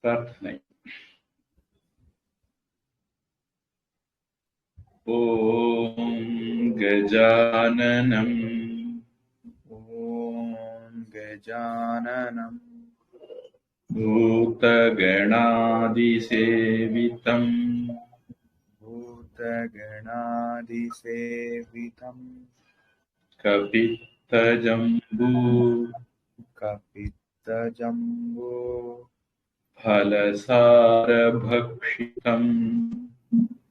प्रार्थனை. ஓம் கஜானனம் கஜானனம் பூதகணாதிசேவிதம் பூதகணாதிசேவிதம் கபித்தஜம்பூ கபித்தஜம்போ ஃபலசாரபக்ஷிதம்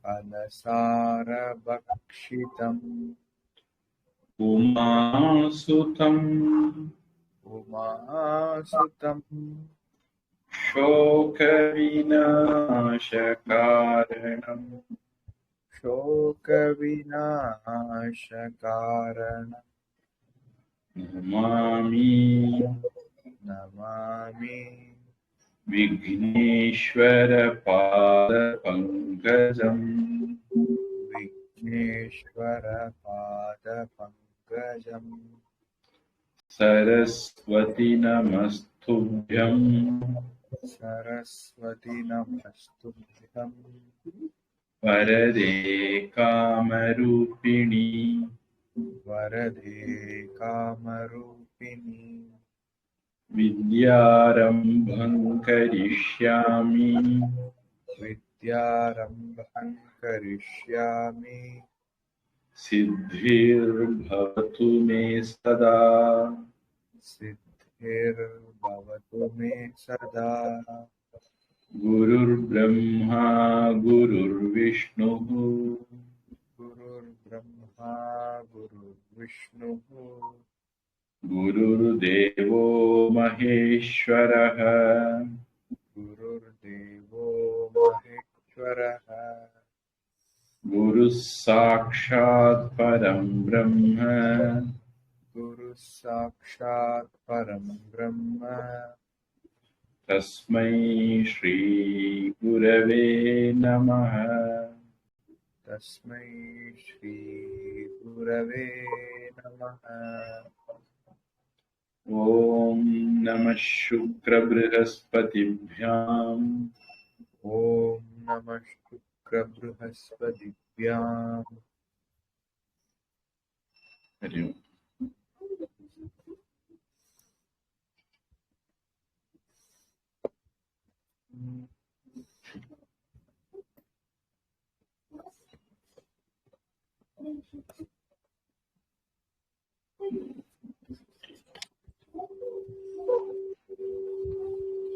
ஃபலசாரபக்ஷிதம் உமாசுதம் உமாசுதம் शोकविनाशकारणम् शोकविनाशकारणं नमामि नमामि विघ्नेश्वरपादपङ्कजम् विघ्नेश्वरपादपङ्कजम् सरस्वती नमस्तुभ्यम् सरस्वती नमस्तुभ्यं वरदे कामरूपिणी वरदे कामरूपिणी विद्यारम्भं करिष्यामि विद्यारम्भं करिष्यामि सिद्धिर्भवतु मे सदा सिद्धिर्भवतु मे सदा गुरुर्ब्रह्मा गुरुर्विष्णुः गुरुर्ब्रह्मा गुरुर्विष्णुः गुरुर्देवो महेश्वरः गुरुर्देवो महेश्वरः गुरुः साक्षात् परं ब्रह्म गुरुः साक्षात् परं ब्रह्म तस्मै श्री गुरवे नमः तस्मै श्री गुरवे नमः ॐ नमः शुक्रबृहस्पतिभ्याम् ॐ नमः शुक्रबृहस्पतिभ्याम् हरि ओम्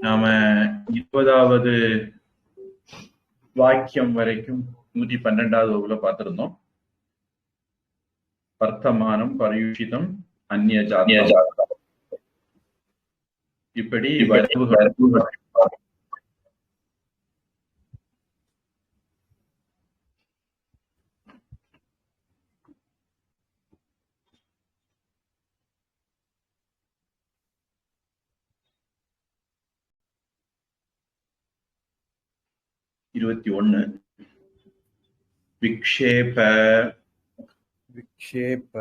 நாம 20வது வாக்கியம் வரைக்கும் 112வது வகுப்புல பார்த்திருந்தோம். வர்த்தமானம் பரியுஷிதம் அந்நியஜாதம். இப்படி विक्षेप विक्षेप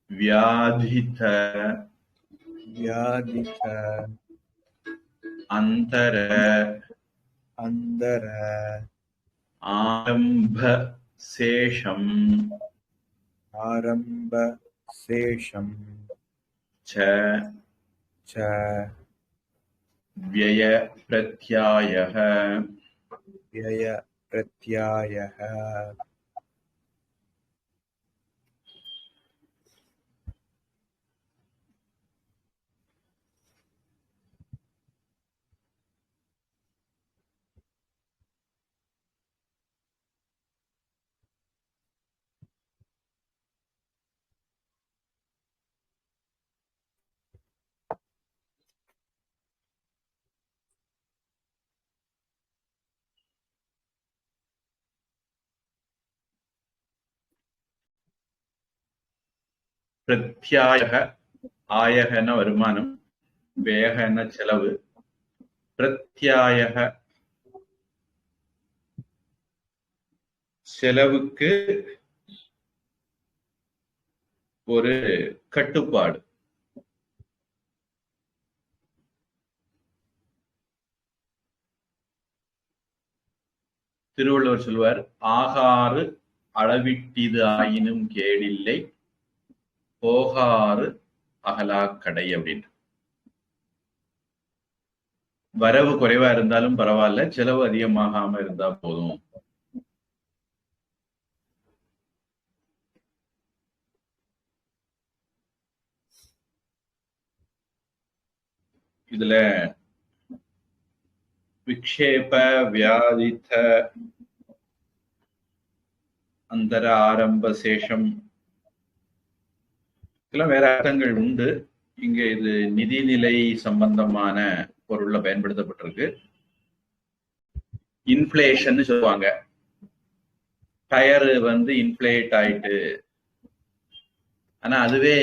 व्याधित व्याधित अंतर अंदर आरंभ शेषम आरंभ शेषम च च व्यय प्रत्यायः व्यय प्रत्यायः प्रत्यायः आयः न வருமானம் व्ययः न செலவு प्रत्यायः செலவுக்கு ஒரு கட்டுப்பாடு திருவள்ளுவர் சொல்வார், ஆகாறு அளவிட்டிது ஆயினும் கேடில்லை, போகாறு அகலாக்கடை அப்படின்னு. வரவு குறைவா இருந்தாலும் பரவாயில்ல, செலவு அதிகமாகாம இருந்தா போதும். இதுல விக்ஷேப, வியாதித, அந்தர, ஆரம்ப, சேஷம் இதெல்லாம் வேற அர்த்தங்கள் உண்டு. இங்க இது நிதிநிலை சம்பந்தமான பொருள்ல பயன்படுத்தப்பட்டிருக்கு. இன்ஃபிளேஷன் சொல்லுவாங்க, டயர் வந்து இன்ஃபிளேட் ஆயிட்டு. ஆனா அதுவே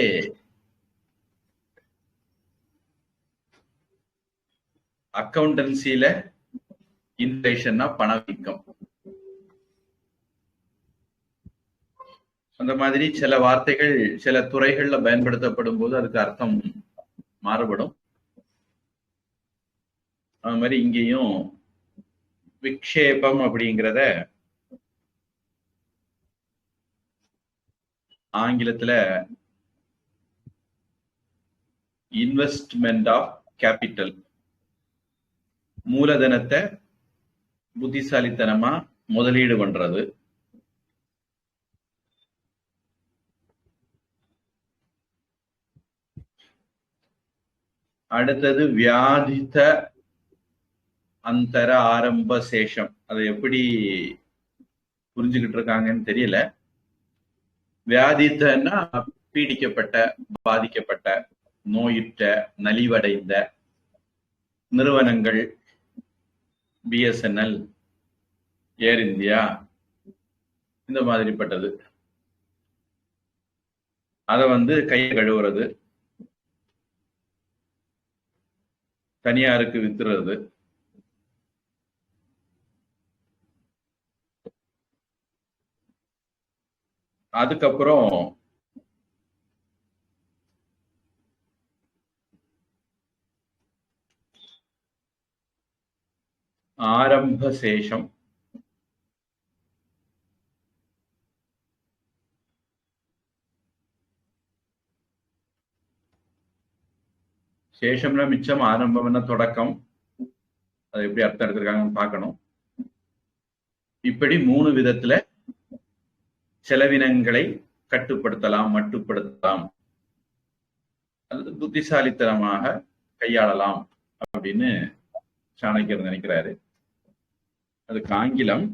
அக்கௌண்டன்சில இன்ஃபிளேஷன்னா பணவீக்கம். அந்த மாதிரி சில வார்த்தைகள் சில துறைகள்ல பயன்படுத்தப்படும் போது அதுக்கு அர்த்தம் மாறுபடும். அது மாதிரி இங்கேயும் விக்ஷேபம் அப்படிங்கிறத ஆங்கிலத்துல இன்வெஸ்ட்மெண்ட் ஆஃப் கேபிட்டல், மூலதனத்தை புத்திசாலித்தனமா முதலீடு பண்றது. அடுத்தது வியாதித, அந்தர, ஆரம்ப, சேஷம். அதை எப்படி புரிஞ்சுக்கிட்டு இருக்காங்கன்னு தெரியல. வியாதித்தன்னா பீடிக்கப்பட்ட, பாதிக்கப்பட்ட, நோயுற்ற, நலிவடைந்த நிறுவனங்கள், பிஎஸ்என்எல், ஏர் இந்தியா, இந்த மாதிரிப்பட்டது. அதை வந்து கையை கழுவுறது, தனியாருக்கு வித்துறது. அதுக்கப்புறம் ஆரம்ப சேஷம். சேஷம்னா மிச்சம், ஆரம்பம்னா தொடக்கம். அது எப்படி அர்த்தம் எடுத்திருக்காங்கன்னு பார்க்கணும். இப்படி 3 விதத்துல செலவினங்களை கட்டுப்படுத்தலாம், மட்டுப்படுத்தலாம், அல்லது புத்திசாலித்தனமாக கையாளலாம் அப்படின்னு சாணக்கியர் நினைக்கிறாரு. அதுக்கு ஆங்கிலம்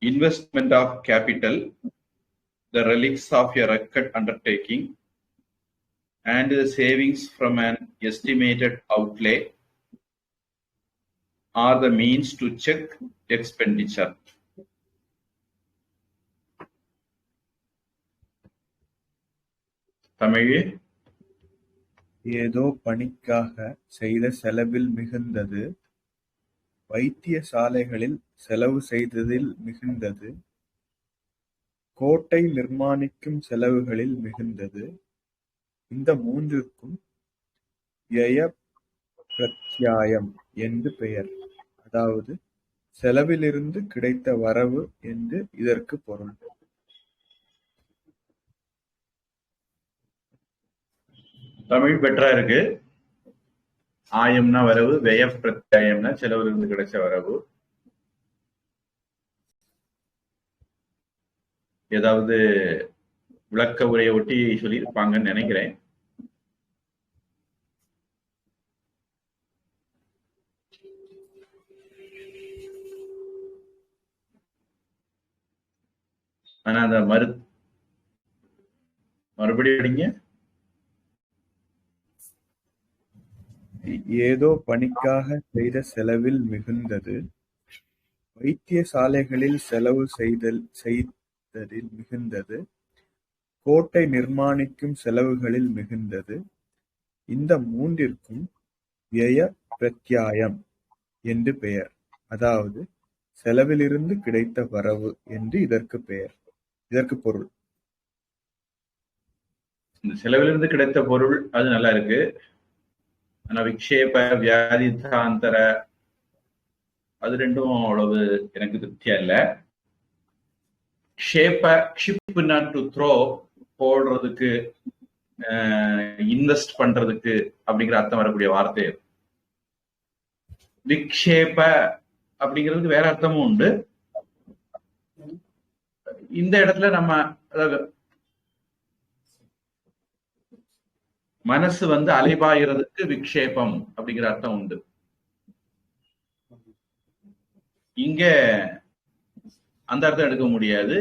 investment of capital, the relics of a rugged undertaking, and the savings from an estimated outlay are the means to check expenditure. Tamil, ஏதோ பணிக்காக செய்த செலவில் மிகுந்தது, வைத்தியசாலைகளில் செலவு செய்ததில் மிகுந்தது, கோட்டை நிர்மாணிக்கும் செலவுகளில் மிகுந்தது. இந்த 3ற்கும் வியய பிரத்யாயம் என்று பெயர். அதாவது செலவிலிருந்து கிடைத்த வரவு என்று இதற்கு பொருள். தமிழ் பெற்றா இருக்கு. ஆயம்னா வரவு, விய பிரத்யாயம்னா செலவிலிருந்து கிடைச்ச வரவு. ஏதாவது விளக்க உரையை ஒட்டி சொல்லியிருப்பாங்கன்னு நினைக்கிறேன். ஆனா அந்த மறுபடியும் படிங்க. ஏதோ பணிக்காக செய்த செலவில் மிகுந்தது, வைத்தியசாலைகளில் செலவு செய்ததில் மிகுந்தது, கோட்டை நிர்மாணிக்கும் செலவுகளில் மிகுந்தது. இந்த 3ற்கும் வியய பிரத்யாயம் என்று பெயர். அதாவது செலவிலிருந்து கிடைத்த வரவு என்று இதற்கு பொருள். இந்த செலவிலிருந்து கிடைத்த பொருள் அது நல்லா இருக்கு. ஆனா விக்ஷேப வியாதிதாந்தர அது ரெண்டும் அவ்வளவு எனக்கு திருப்தியா இல்ல. க்ஷேப க்ஷிப்னா டு த்ரோ, போடுறதுக்கு, இன்வெஸ்ட் பண்றதுக்கு அப்படிங்கிற அர்த்தம் வரக்கூடிய வார்த்தை. விக்ஷேப அப்படிங்கிறதுக்கு வேற அர்த்தமும் உண்டு. இந்த இடத்துல நம்ம அதாவது மனசு அலைபாயிறதுக்கு விக்ஷேபம் அப்படிங்கிற அர்த்தம் உண்டு. இங்க அந்த அர்த்தம் எடுக்க முடியாது.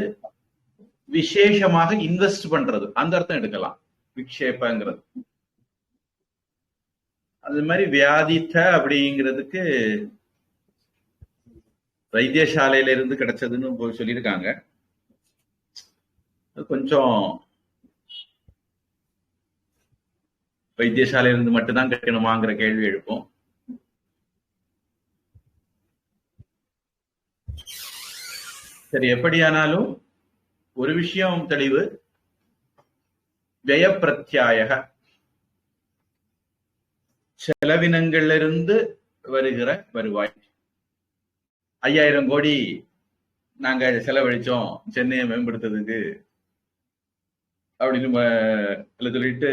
விசேஷமாக இன்வெஸ்ட் பண்றது அந்த அர்த்தம் எடுக்கலாம் விக்ஷேபங்கிறது. அது மாதிரி வியாதித்த அப்படிங்கிறதுக்கு வைத்தியசாலையில இருந்து கிடைச்சதுன்னு போய் சொல்லியிருக்காங்க. கொஞ்சம் வைத்தியசாலையில இருந்து மட்டும்தான் கிடைக்கணுமாங்கிற கேள்வி எழுப்பும். சரி, எப்படியானாலும் ஒரு விஷயம் தெளிவு, வியப்பிரத்யாய செலவினங்களிலிருந்து வருகிற வருவாய். 5000 கோடி நாங்க செலவழிச்சோம் சென்னையை மேம்படுத்துறதுக்கு அப்படின்னு சொல்லிட்டு,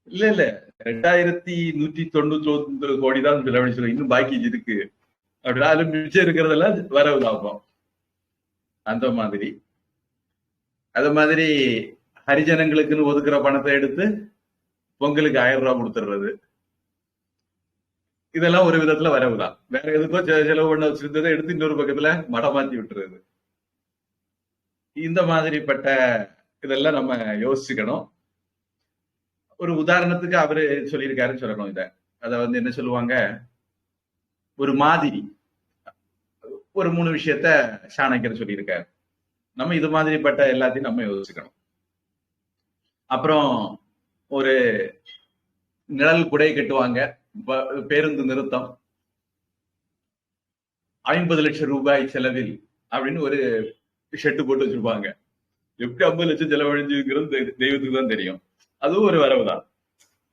இல்ல 2199 கோடி தான் செலவழிச்சிடும், இன்னும் பாக்கி இருக்கு அப்படின்னா அது மிச்சம் இருக்கிறதெல்லாம் வரவு லாபம். அந்த மாதிரி அது மாதிரி ஹரிஜனங்களுக்குன்னு ஒதுக்குற பணத்தை எடுத்து பொங்கலுக்கு 1000 ரூபாய் கொடுத்துடுறது, இதெல்லாம் ஒரு விதத்துல வரவுதான். வேற எதுக்கோ செலவு பண்ண வச்சிருந்ததை எடுத்து இன்னொரு பக்கத்துல மடமாத்தி விட்டுறது. இந்த மாதிரிப்பட்ட இதெல்லாம் நம்ம யோசிச்சுக்கணும். ஒரு உதாரணத்துக்கு அவரு சொல்லியிருக்காருன்னு சொல்லணும். இத அத என்ன சொல்லுவாங்க, ஒரு மாதிரி ஒரு 3 விஷயத்த சாணக்கியர் சொல்லியிருக்காரு. நம்ம இது மாதிரிப்பட்ட எல்லாத்தையும் நம்ம யோசிக்கணும். அப்புறம் ஒரு நிழல் குடை கட்டுவாங்க, பேருந்து நிறுத்தம், 50 லட்சம் ரூபாய் செலவில் அப்படின்னு ஒரு ஷெட்டு போட்டு வச்சிருப்பாங்க. எப்படி 50 லட்சம் செலவழிஞ்சுங்கிறது தெய்வத்துக்கு தான் தெரியும். அதுவும் ஒரு வரவு தான்.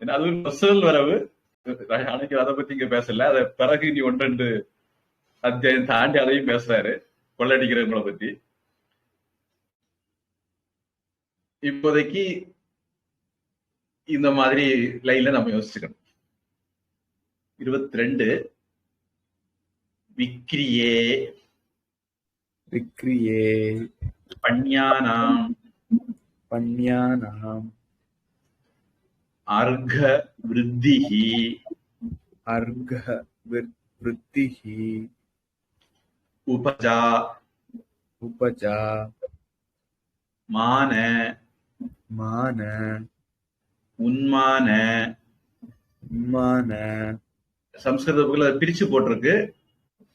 ஏன்னா அது ஒரு பர்சனல் வரவு. அன்னைக்கு அதை பத்தி இங்க பேசல, அதை பிறகு இனி 1-2 அத்தியாயம் தாண்டி அதையும் பேசுறாரு, கொள்ளடிக்கிறவங்களை பத்தி. இப்போதைக்கு இந்த மாதிரி லைன்ல நம்ம யோசிச்சுக்கணும். 22 விக்ரியே விக்ரியே பண்யானாம் பண்யானாம் அர்க விருத்திஹி அர்க விருத்திஹி உபஜா உபஜா மான மான உன்மான. உன்மான சம்ஸ்கிருத புக்ல பிரிச்சு போட்டிருக்கு.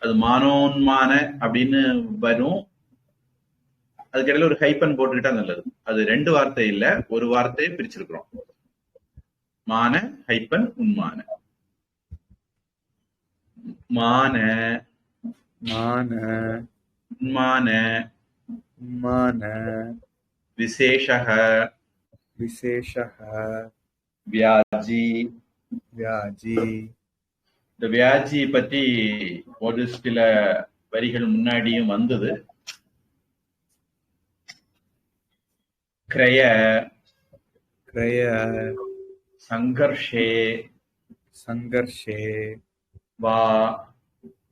அது மானோன்மான அப்படின்னு வரும். அதுக்கிடையில ஒரு ஹைப்பன் போட்டுக்கிட்டா நல்லது. அது 2 வார்த்தை இல்ல, ஒரு வார்த்தையை பிரிச்சிருக்கிறோம். மான ஹைப்பன் உன்மான. மான மான உன்மான உன்மான விசேஷஹ விசேஷஹ வியாஜி. வியாஜி. இந்த வியாஜி பற்றி ஒரு சில வரிகள் முன்னாடியும் வந்தது. கிரய கிரய சங்கர்ஷே சங்கர்ஷே வா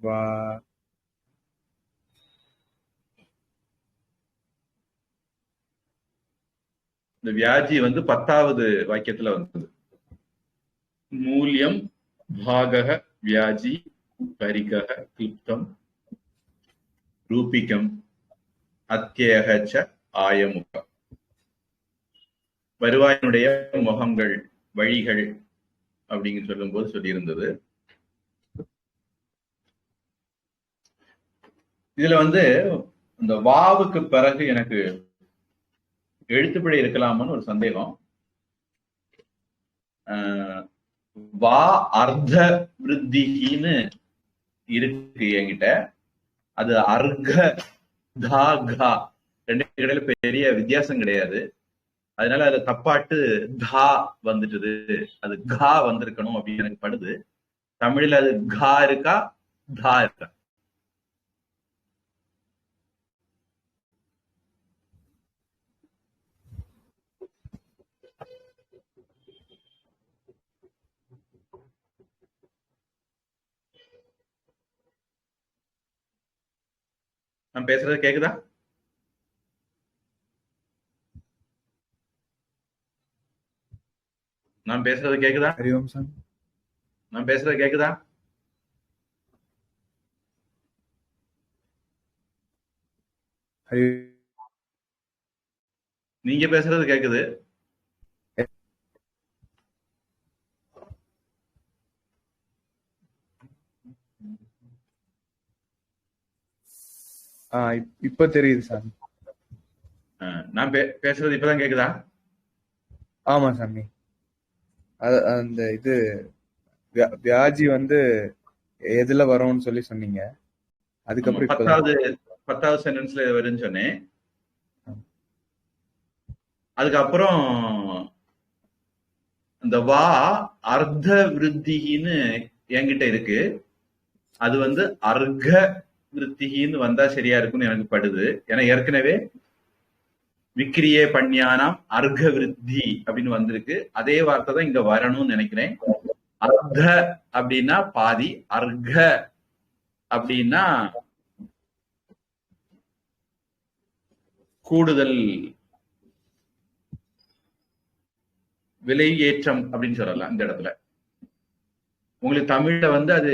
வா இந்த வியாஜி 10வது வாக்கியத்துல வந்தது. மூல்யம் பாகக வியாஜி பரிகக கிளிப்தம் ரூபிகம் அத்தியகச்ச ஆயமுகம். வருவாயினுடைய முகங்கள், வழிகள் அப்படிங்க சொல்லும் போது சொல்லியிருந்தது. இதுல இந்த வாவுக்கு பிறகு எனக்கு எழுத்துப்பிழை இருக்கலாமான்னு ஒரு சந்தேகம். வா அர்த்த விருத்தின்னு இருக்கு என்கிட்ட. அது அர்க கா கா 2 இடையில பெரிய வித்தியாசம் கிடையாது. அதனால அதுல தப்பாட்டு தா வந்துட்டுது, அது கா வந்திருக்கணும் அப்படின்னு எனக்கு படுது. தமிழ்ல அது கா இருக்கா தா இருக்கா? நான் பேசுறது கேக்குதா? நான் பேசுறது கேக்குதா? ஹரி ஓம் சாமி. நான் பேசுறது கேக்குதா? ஹரி நீங்க பேசுறது கேக்குது. இப்ப தெரியுது சாமி. நான் பேசுறது இப்பதான் கேக்குதா? ஆமா சாமி. அந்த இது வியாஜி வந்து எதுல வரும்னு சொல்லி சொன்னீங்க. ஆமா, அதுக்கப்புறம் இப்பதான். 10வது சென்டென்ஸ்ல வரும்னு சொன்னேன். அதுக்கப்புறம் இந்த வா அர்த்த விருத்தின்னு என்கிட்ட இருக்கு. அது வந்து அர்க்க விருத்தின்னு வந்தா சரியா இருக்கும்னு எனக்கு படுது. ஏன்னா ஏற்கனவே விக்கிரியே பண்யானாம் அர்க்க விருத்தி அப்படின்னு வந்திருக்கு. அதே வார்த்தை தான் இங்க வரணும்னு நினைக்கிறேன். அர்த்த அப்படின்னா பாதி, அர்க்க அப்படின்னா கூடுதல், விலை ஏற்றம் அப்படின்னு சொல்லலாம். இந்த இடத்துல உங்களுக்கு தமிழ்ல வந்து அது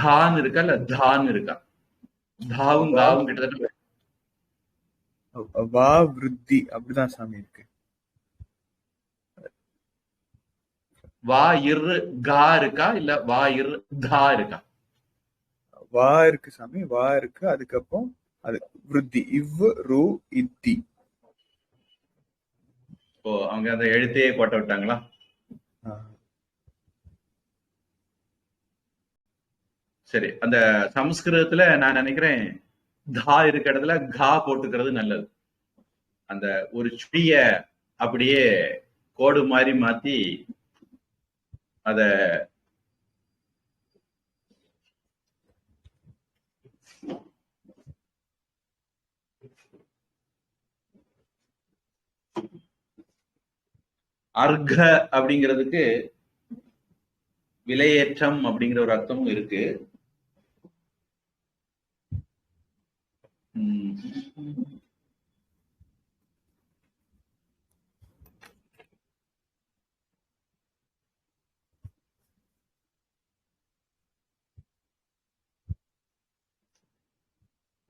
கான் இருக்கா இல்ல தான் இருக்கா? தாவும் காவும் கிட்டத்தட்ட வா விருத்தி அப்படிதான் சாமி இருக்கு. வா இரு கா இருக்கா இல்ல வா இரு தா இருக்கா? வா இருக்கு சாமி, வா இருக்கு. அதுக்கப்புறம் அது விருத்தி இவ் ரு இத்தி. ஓ, அவங்க அந்த எழுத்தையே போட்டு விட்டாங்களா? சரி, அந்த சமஸ்கிருதத்துல நான் நினைக்கிறேன் தா இருக்க இடத்துல கா போட்டுக்கிறது நல்லது. அந்த ஒரு சுழிய அப்படியே கோடு மாதிரி மாத்தி அத அர்க்க அப்படிங்கிறதுக்கு விலையேற்றம் அப்படிங்கிற ஒரு அர்த்தமும் இருக்கு.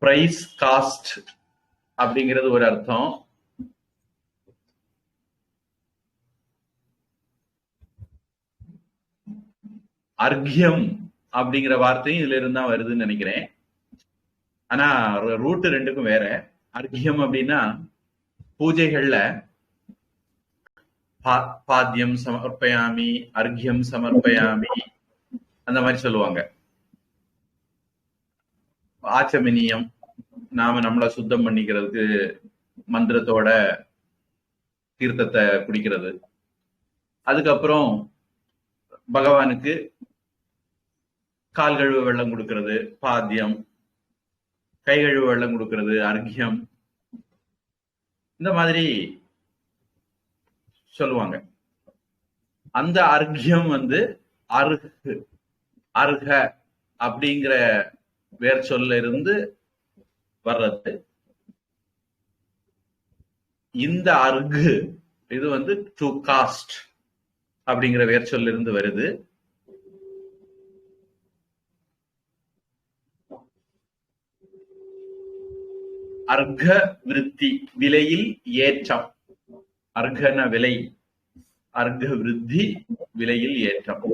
பிரைஸ் காஸ்ட் அப்படிங்கிறது ஒரு அர்த்தம். அர்க்கியம் அப்படிங்கிற வார்த்தையும் இதுல இருந்தா வருதுன்னு நினைக்கிறேன். ஆனா ரூட் ரெண்டுக்கும் வேற. அர்க்கியம் அப்படின்னா பூஜைகள்ல பாத்தியம் சமர்ப்பயாமி, அர்க்கியம் சமர்ப்பயாமி, அந்த மாதிரி சொல்லுவாங்க. ஆச்சமனியம், நாம நம்மளை சுத்தம் பண்ணிக்கிறதுக்கு மந்திரத்தோட தீர்த்தத்தை குடிக்கிறது. அதுக்கப்புறம் பகவானுக்கு கால் கழுவ வெள்ளம் கொடுக்கிறது பாத்தியம், கை கழுவ வெள்ளம் கொடுக்கிறது அர்க்கியம். இந்த மாதிரி சொல்லுவாங்க. அந்த அர்க்கியம் வந்து அர்ஹ அப்படிங்கிற வேர் சொல்ல இருந்து வர்றது. இந்த அர்கு இது வந்து டு காஸ்ட் அப்படிங்கிற வேர் சொல்ல இருந்து வருது. அர்க்க விருத்தி, விலையில் ஏற்றம். அர்க்கன விலை, அர்க்க விருத்தி விலையில் ஏற்றம்.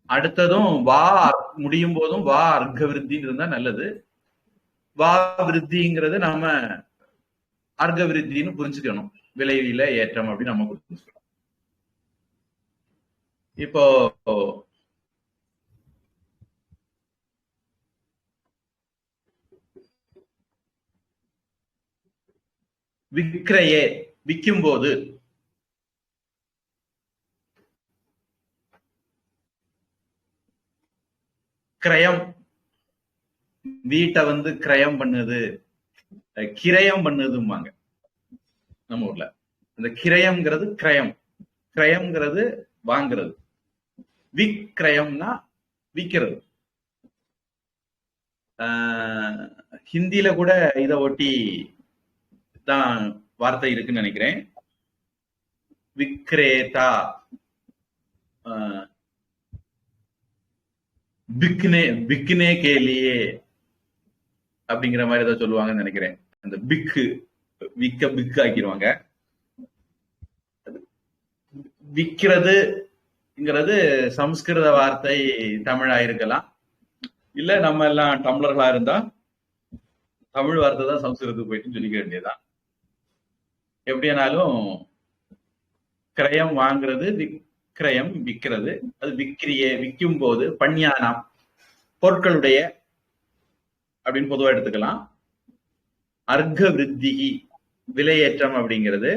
அடுத்ததும் வா முடியும் போதும் வா அர்க்க விருத்தின்னு இருந்தா நல்லது. வா விருத்திங்கிறது நாம அர்க்க விருத்தின்னு புரிஞ்சுக்கணும். விலையில ஏற்றம் அப்படின்னு நம்ம புரிஞ்சுக்கணும். இப்போ விக்ரயே விற்கும் போது, கிரயம் வீட்டை வந்து கிரயம் பண்ணுது, கிரயம் பண்ணுதும்பாங்க நம்ம ஊர்ல. இந்த கிரயம்ங்கிறது கிரயம், கிரயம்ங்கிறது வாங்குறது, விக்ரயம்னா விக்கிறது. ஹிந்தியில கூட இத ஒட்டி தான் வார்த்தை இருக்குன்னு நினைக்கிறேன். விக்ரேதா, பிக்னே பிக்னே கேலியே அப்படிங்கிற மாதிரி ஏதோ சொல்லுவாங்கன்னு நினைக்கிறேன். அந்த பிக்கு விக்க பிக்கு ஆக்கிடுவாங்க. விக்கிறதுங்கிறது சம்ஸ்கிருத வார்த்தை தமிழா இருக்கலாம், இல்ல நம்ம எல்லாம் டம்ளர்களா இருந்தா தமிழ் வார்த்தை தான் சம்ஸ்கிருதத்துக்கு போயிட்டு சொல்லிக்க வேண்டியதுதான். எப்படியானாலும் கிரயம் வாங்குறது, விக்ரயம் விற்கிறது. அது விக்கிரியே விற்கும் போது, பண்யானாம் பொருட்களுடைய அப்படின்னு பொதுவா எடுத்துக்கலாம். அர்க்க விருத்திகி விலையேற்றம் அப்படிங்கிறது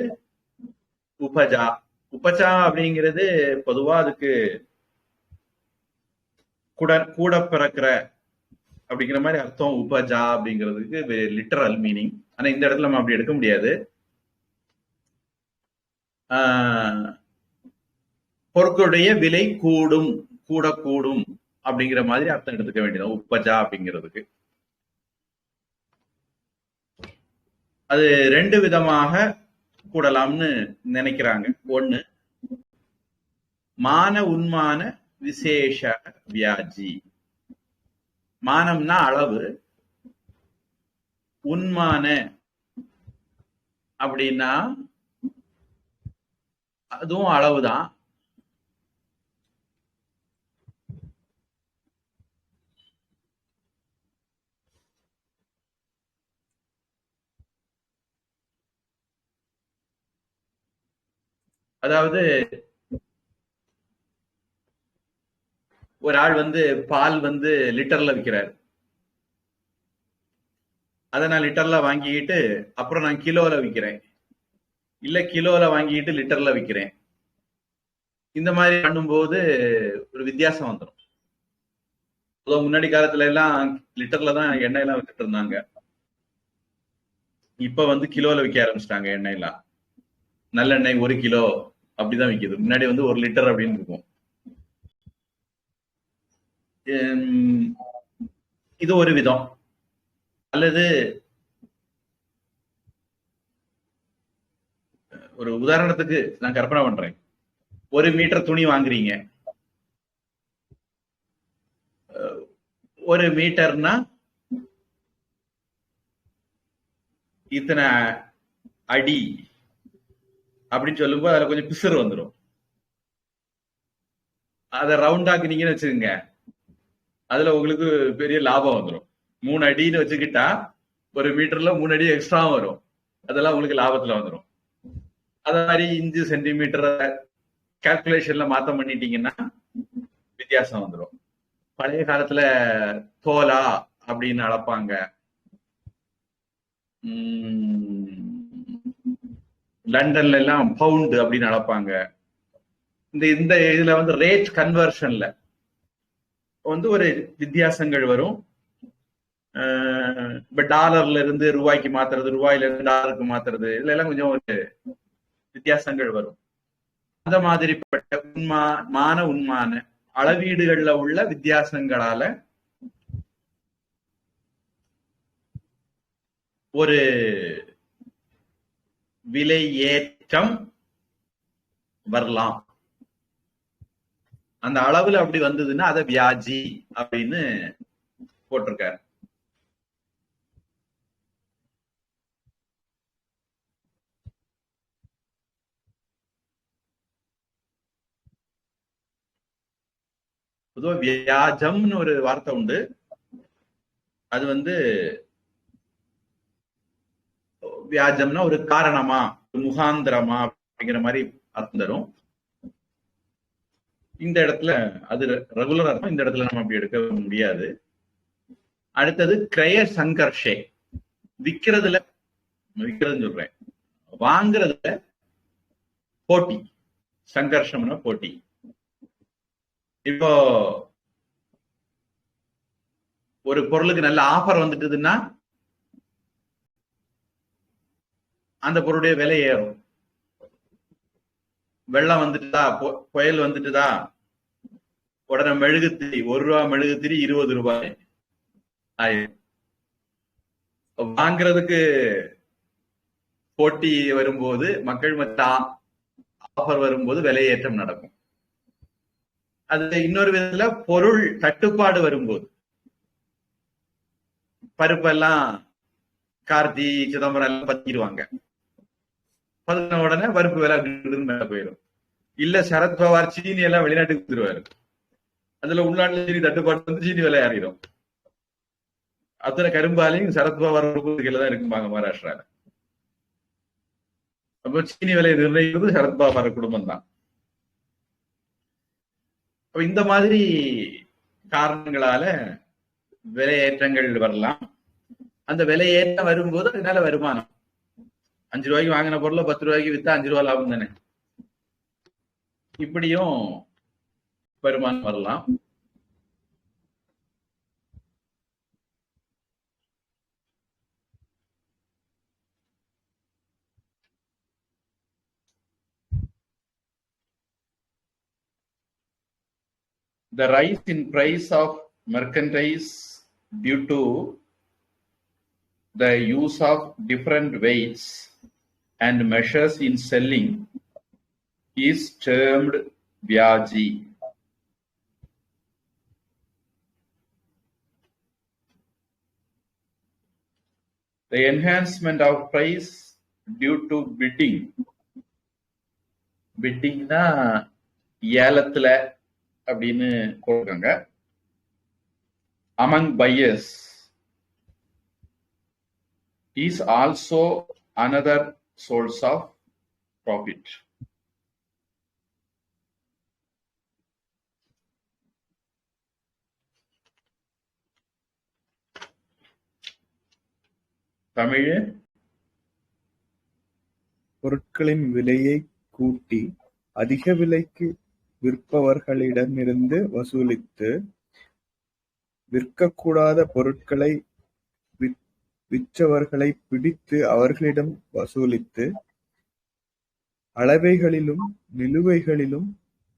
உபஜா. உபஜா அப்படிங்கிறது பொதுவா அதுக்கு கூட பிறக்கிற அப்படிங்கிற மாதிரி அர்த்தம். உபஜா அப்படிங்கிறதுக்கு லிட்டரல் மீனிங். ஆனா இந்த இடத்துல நம்ம அப்படி எடுக்க முடியாது. பொருட்களுடைய விலை கூடும், கூடக்கூடும் அப்படிங்கிற மாதிரி அர்த்தம் எடுத்துக்க வேண்டியது உபஜா அப்படிங்கிறதுக்கு. அது ரெண்டு விதமாக கூடலாம்னு நினைக்கிறாங்க. ஒண்ணு, மான உன்மான விசேஷ வியாஜி. மானம்னா அளவு, உன்மான அப்படின்னா அதுவும் அளவுதான். அதாவது ஒரு ஆள் வந்து பால் வந்து லிட்டர்ல விற்கிறார். அதை நான் லிட்டர்ல வாங்கிக்கிட்டு அப்புறம் நான் கிலோல விற்கிறேன், இல்ல கிலோல வாங்கிட்டு லிட்டர்ல விற்கிறேன். இந்த மாதிரி பண்ணும்போது ஒரு வித்தியாசம் வந்துடும். முன்னாடி காலத்துல எல்லாம் லிட்டர்ல தான் எண்ணெய் எல்லாம் வித்துட்டு இருந்தாங்க. இப்ப வந்து கிலோல விற்க ஆரம்பிச்சிட்டாங்க எண்ணெய் எல்லாம். நல்லெண்ணெய் 1 கிலோ அப்படிதான் விற்கிது. முன்னாடி வந்து 1 லிட்டர் அப்படின்னு இருக்கும். இது ஒரு விதம். அல்லது ஒரு உதாரணத்துக்கு நான் கற்பனை பண்றேன். 1 மீட்டர் துணி வாங்குறீங்க. 1 மீட்டர்னா இத்தனை அடி அப்படின்னு சொல்லும்போது அதுல கொஞ்சம் பிசுறு வந்துடும். அதை ரவுண்ட் ஆக்குனீங்கன்னு வச்சுக்கோங்க, அதுல உங்களுக்கு பெரிய லாபம் வந்துடும். 3 அடின்னு வச்சுக்கிட்டா 1 மீட்டர்ல 3 அடி எக்ஸ்ட்ரா வரும். அதெல்லாம் உங்களுக்கு லாபத்துல வந்துடும். அத மாதிரி இன்ச்சு சென்டிமீட்டர் கால்குலேஷன்ல மாத்தம் பண்ணிட்டீங்கன்னா வித்தியாசம் வந்துடும். பழைய காலத்துல தோலா அப்படின்னு அளப்பாங்க. லண்டன்ல எல்லாம் பவுண்ட் அப்படின்னு அளப்பாங்க. இந்த இதுல வந்து ரேட் கன்வர்ஷன்ல வந்து ஒரு வித்தியாசங்கள் வரும். இப்ப டாலர்ல இருந்து ரூபாய்க்கு மாத்துறது, ரூபாயில இருந்து டாலருக்கு மாத்துறது, இதுல எல்லாம் கொஞ்சம் ஒரு வித்தியாசங்கள் வரும். அந்த மாதிரிப்பட்ட உண்மான அளவீடுகள்ல உள்ள வித்தியாசங்களால ஒரு விலை ஏற்றம் வரலாம். அந்த அளவுல அப்படி வந்ததுன்னா அதை வியாஜி அப்படின்னு போட்டிருக்காரு. பொதுவா வியாஜம்னு ஒரு வார்த்தை உண்டு. அது வந்து வியாஜம்னா ஒரு காரணமா, முகாந்திரமா அப்படிங்கிற மாதிரி அர்த்தம் தரும். இந்த இடத்துல அது ரெகுலர் அர்த்தம், இந்த இடத்துல நம்ம அப்படி எடுக்க முடியாது. அடுத்தது கிரய சங்கர்ஷே. விற்கிறதுன்னு சொல்றேன். வாங்குறதுல போட்டி, சங்கர்ஷம்னா போட்டி. இப்போ ஒரு பொருளுக்கு நல்ல ஆஃபர் வந்துட்டுதுன்னா அந்த பொருளுடைய விலை ஏறும். வெள்ளம் வந்துட்டுதா, புயல் வந்துட்டுதா, உடனே மெழுகுத்திரி, ₹1 மெழுகுத்திரி ₹20 ஆயிரும். வாங்குறதுக்கு போட்டி வரும்போது, மக்கள் மற்ற ஆஃபர் வரும்போது விலையேற்றம் நடக்கும். அது இன்னொரு விதத்துல பொருள் தட்டுப்பாடு வரும்போது, பருப்பெல்லாம் கார்த்தி சிதம்பரம் எல்லாம் பத்திடுவாங்க. பத்தின உடனே பருப்பு விலை மேல போயிடும். இல்ல சரத்பவார் சீனி எல்லாம் வெளிநாட்டுக்கு கொடுத்துருவாரு. அதுல உள்நாட்டுல சீனி தட்டுப்பாடு வந்து சீனி விலை ஏறிடும். அத்தனை கரும்பாலையும் சரத்பவார் கீழே தான் இருக்குமாங்க மகாராஷ்டிரால. அப்போ சீனி விலையை நிர்ணயிக்கிறது சரத்பவார் குடும்பம் தான். இந்த மாதிரி காரணங்களால விலையேற்றங்கள் வரலாம். அந்த விலையேற்றம் வரும்போது அதனால வருமானம், ₹5 வாங்கின பொருளை ₹10 வித்தா ₹5 லாபம் தானே. இப்படியும் வருமானம் வரலாம். The rise in price of merchandise due to the use of different weights and measures in selling is termed Vyaji. The enhancement of price due to bidding. Bidding na ஏலத்துல அப்படின்னு கொடுக்காங்க. Among buyers is also another source of profit. Tamil பொருட்களின் விலையை கூட்டி அதிக விலைக்கு விற்பவர்களிடமிருந்து வசூலித்து, விற்கக்கூடாத பொருட்களை விற்றவர்களை பிடித்து அவர்களிடம் வசூலித்து, அளவைகளிலும் நிலுவைகளிலும்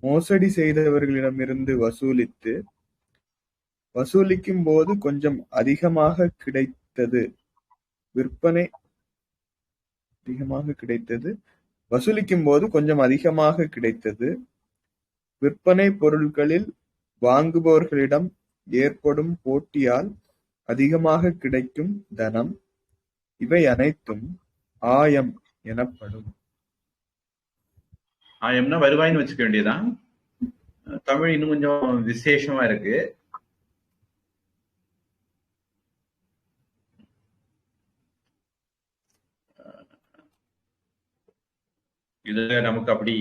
மோசடி செய்தவர்களிடமிருந்து வசூலித்து, வசூலிக்கும் போது கொஞ்சம் அதிகமாக கிடைத்தது விற்பனை பொருட்களில் வாங்குபவர்களிடம் ஏற்படும் போட்டியால் அதிகமாக கிடைக்கும் தனம், இவை அனைத்தும் ஆயம் எனப்படும். ஆயம்னா வருவாய்னு வச்சுக்க வேண்டியதான். தமிழ் இன்னும் கொஞ்சம் விசேஷமா இருக்கு. இதுல நமக்கு அப்படி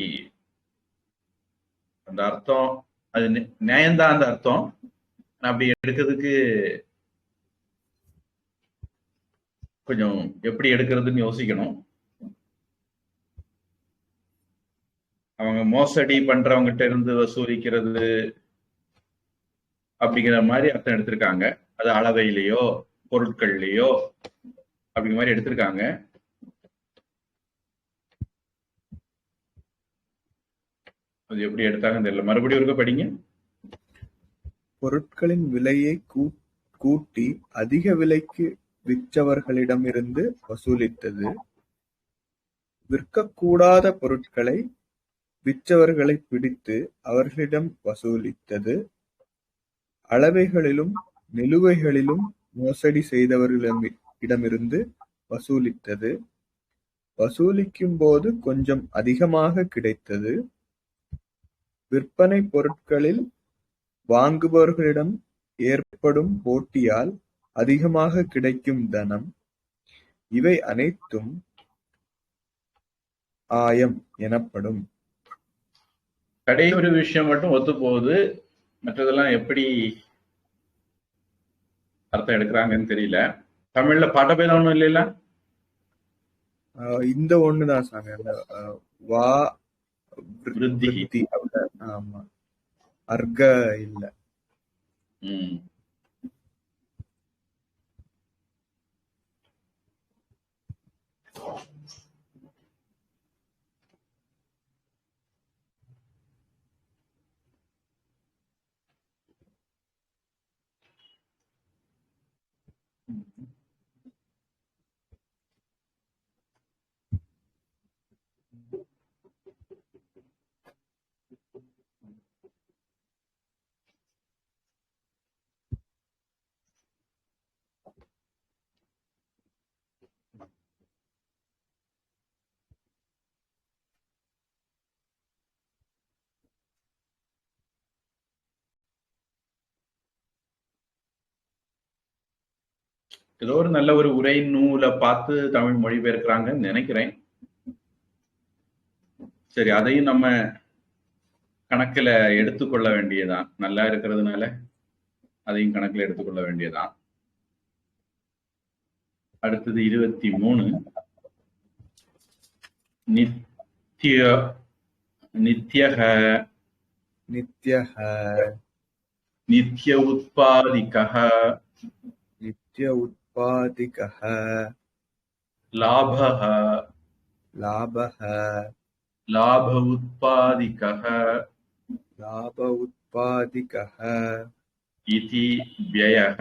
அந்த அர்த்தம், அது நியாயம்தான் அந்த அர்த்தம். அப்படி எடுக்கிறதுக்கு கொஞ்சம் எப்படி எடுக்கிறதுன்னு யோசிக்கணும். அவங்க மோசடி பண்றவங்கிட்ட இருந்து வசூலிக்கிறது அப்படிங்கிற மாதிரி அர்த்தம் எடுத்திருக்காங்க. அது அளவையிலையோ பொருட்கள்லையோ அப்படிங்கிற மாதிரி எடுத்திருக்காங்க. அது எப்படி எடுத்தாங்கன்னு தெரியல. மறுபடியும் இருக்க படிங்க. பொருட்களின் விலையை கூட்டி அதிக விலைக்கு விற்றவர்களிடமிருந்து வசூலித்தது, விற்கக்கூடாத பொருட்களை விற்றவர்களை பிடித்து அவர்களிடம் வசூலித்தது, அளவைகளிலும் நிலுவைகளிலும் மோசடி செய்தவர்களிடமிருந்து வசூலித்தது, வசூலிக்கும் போது கொஞ்சம் அதிகமாக கிடைத்தது, விற்பனை பொருட்களில் வாங்குபவர்களிடம் ஏற்படும் போட்டியால் அதிகமாக கிடைக்கும் தனம், இவை அனைத்தும் ஆயம் எனப்படும். கடைசி ஒரு விஷயம் மட்டும் ஒத்து போகுது, மற்றதெல்லாம் எப்படி அர்த்தம் எடுக்கிறாங்கன்னு தெரியல. தமிழ்ல பாட்டபேதம் ஒண்ணும் இல்லைல்ல. இந்த ஒண்ணுதான் சாமி, அந்த வா விருத்தி. விருத்தி. ஆமா, அர்க்க இல்ல. ஏதோ ஒரு நல்ல ஒரு உரை நூலை பார்த்து தமிழ் மொழிபெயர்க்கிறாங்கன்னு நினைக்கிறேன். சரி, அதையும் நம்ம கணக்குல எடுத்துக்கொள்ள வேண்டியதான். நல்லா இருக்கிறதுனால அதையும் கணக்குல எடுத்துக்கொள்ள வேண்டியதான். அடுத்தது 23. நித்ய நித்யக நித்யஹ நித்ய உத்பாதிகः நித்ய உத்பாதிகः லாபः லாபஹ லாப உத்பாதிகः லாப உத்பாதிகः இதி வியயः.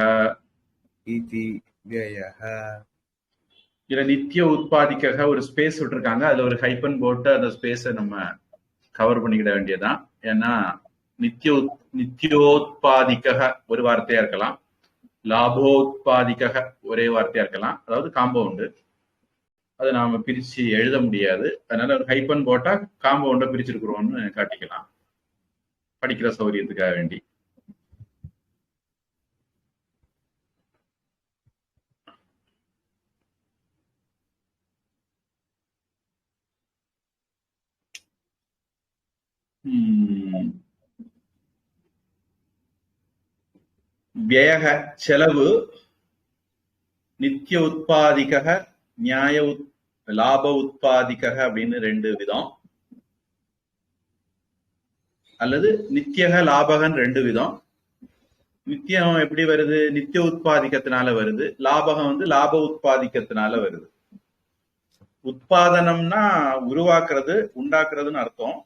இதி வியயः. இதுல நித்திய உத்பாதிக்காக ஒரு ஸ்பேஸ் விட்டுருக்காங்க. அதுல ஒரு ஹைப்பன் போட்டு அந்த ஸ்பேஸை நம்ம கவர் பண்ணிக்கிட வேண்டியதுதான். ஏன்னா நித்தியோத்பாதிக்காக ஒரு வார்த்தையா இருக்கலாம், லாபோத்பாதிக்காக ஒரே வார்த்தையா இருக்கலாம். அதாவது காம்பவுண்டு, அதை நாம பிரிச்சு எழுத முடியாது. அதனால ஒரு ஹைப்பன் போட்டா காம்பவுண்டை பிரிச்சிருக்கிறோம்னு காட்டிக்கலாம், படிக்கிற சௌகரியத்துக்காக வேண்டி. வியக செலவு, நித்திய உத்பாதிக, நியாய லாப உத்பாதிக அப்படின்னு ரெண்டு விதம், அல்லது நித்தியக லாபகன் ரெண்டு விதம். நித்தியம் எப்படி வருது? நித்திய உத்பாதிக்கத்தினால வருது. லாபகம் வந்து லாப உத்பாதிக்கத்தினால வருது. உத்பாதனம்னா உருவாக்குறது, உண்டாக்குறதுன்னு அர்த்தம்.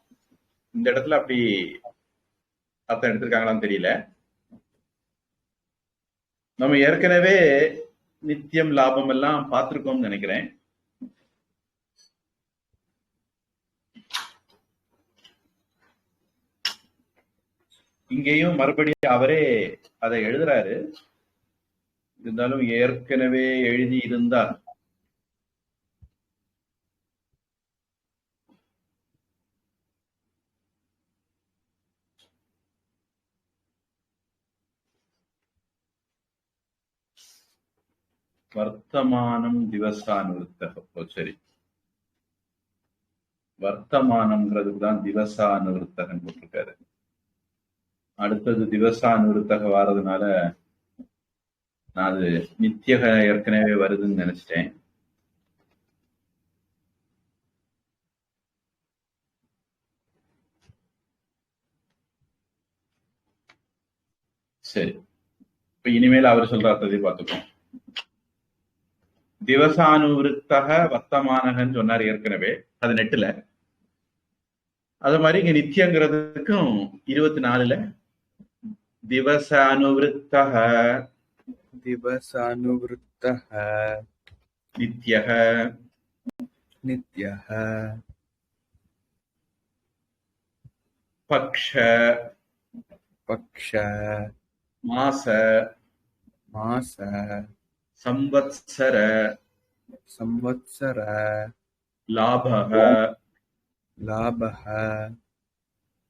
இந்த இடத்துல அப்படி அர்த்தம் எடுத்திருக்காங்களான்னு தெரியல. நம்ம ஏற்கனவே நித்தியம் லாபம் எல்லாம் பார்த்திருக்கோம்னு நினைக்கிறேன். இங்கேயும் மறுபடியும் அவரே அதை எழுதுறாரு. இருந்தாலும் ஏற்கனவே எழுதி இருந்தார். வர்த்தமானம் திவசானுவருத்தக. சரி, வர்த்தமானம்ங்கிறதுக்கு தான் திவசானுவருத்தகன்னு போட்டிருக்காரு. அடுத்தது திவசானுவருத்தக வாரதுனால நான் அது நித்தியக ஏற்கனவே வருதுன்னு நினைச்சிட்டேன். சரி, இப்ப இனிமேல் அவர் சொல்ற அர்த்தத்தை பார்த்துக்கோம். திவசானுவிருத்தக வர்த்தமானகன்னு சொன்னார் ஏற்கனவே 18ல. அது மாதிரி இங்க நித்தியங்கிறதுக்கும் 24ல திவசானுவிருத்தக திவசானுவிருத்தக நித்யக நித்யஹ பக்ஷ பக்ஷ மாச மாச சம்வத்சர சம்வத்சர லாபக லாபஹ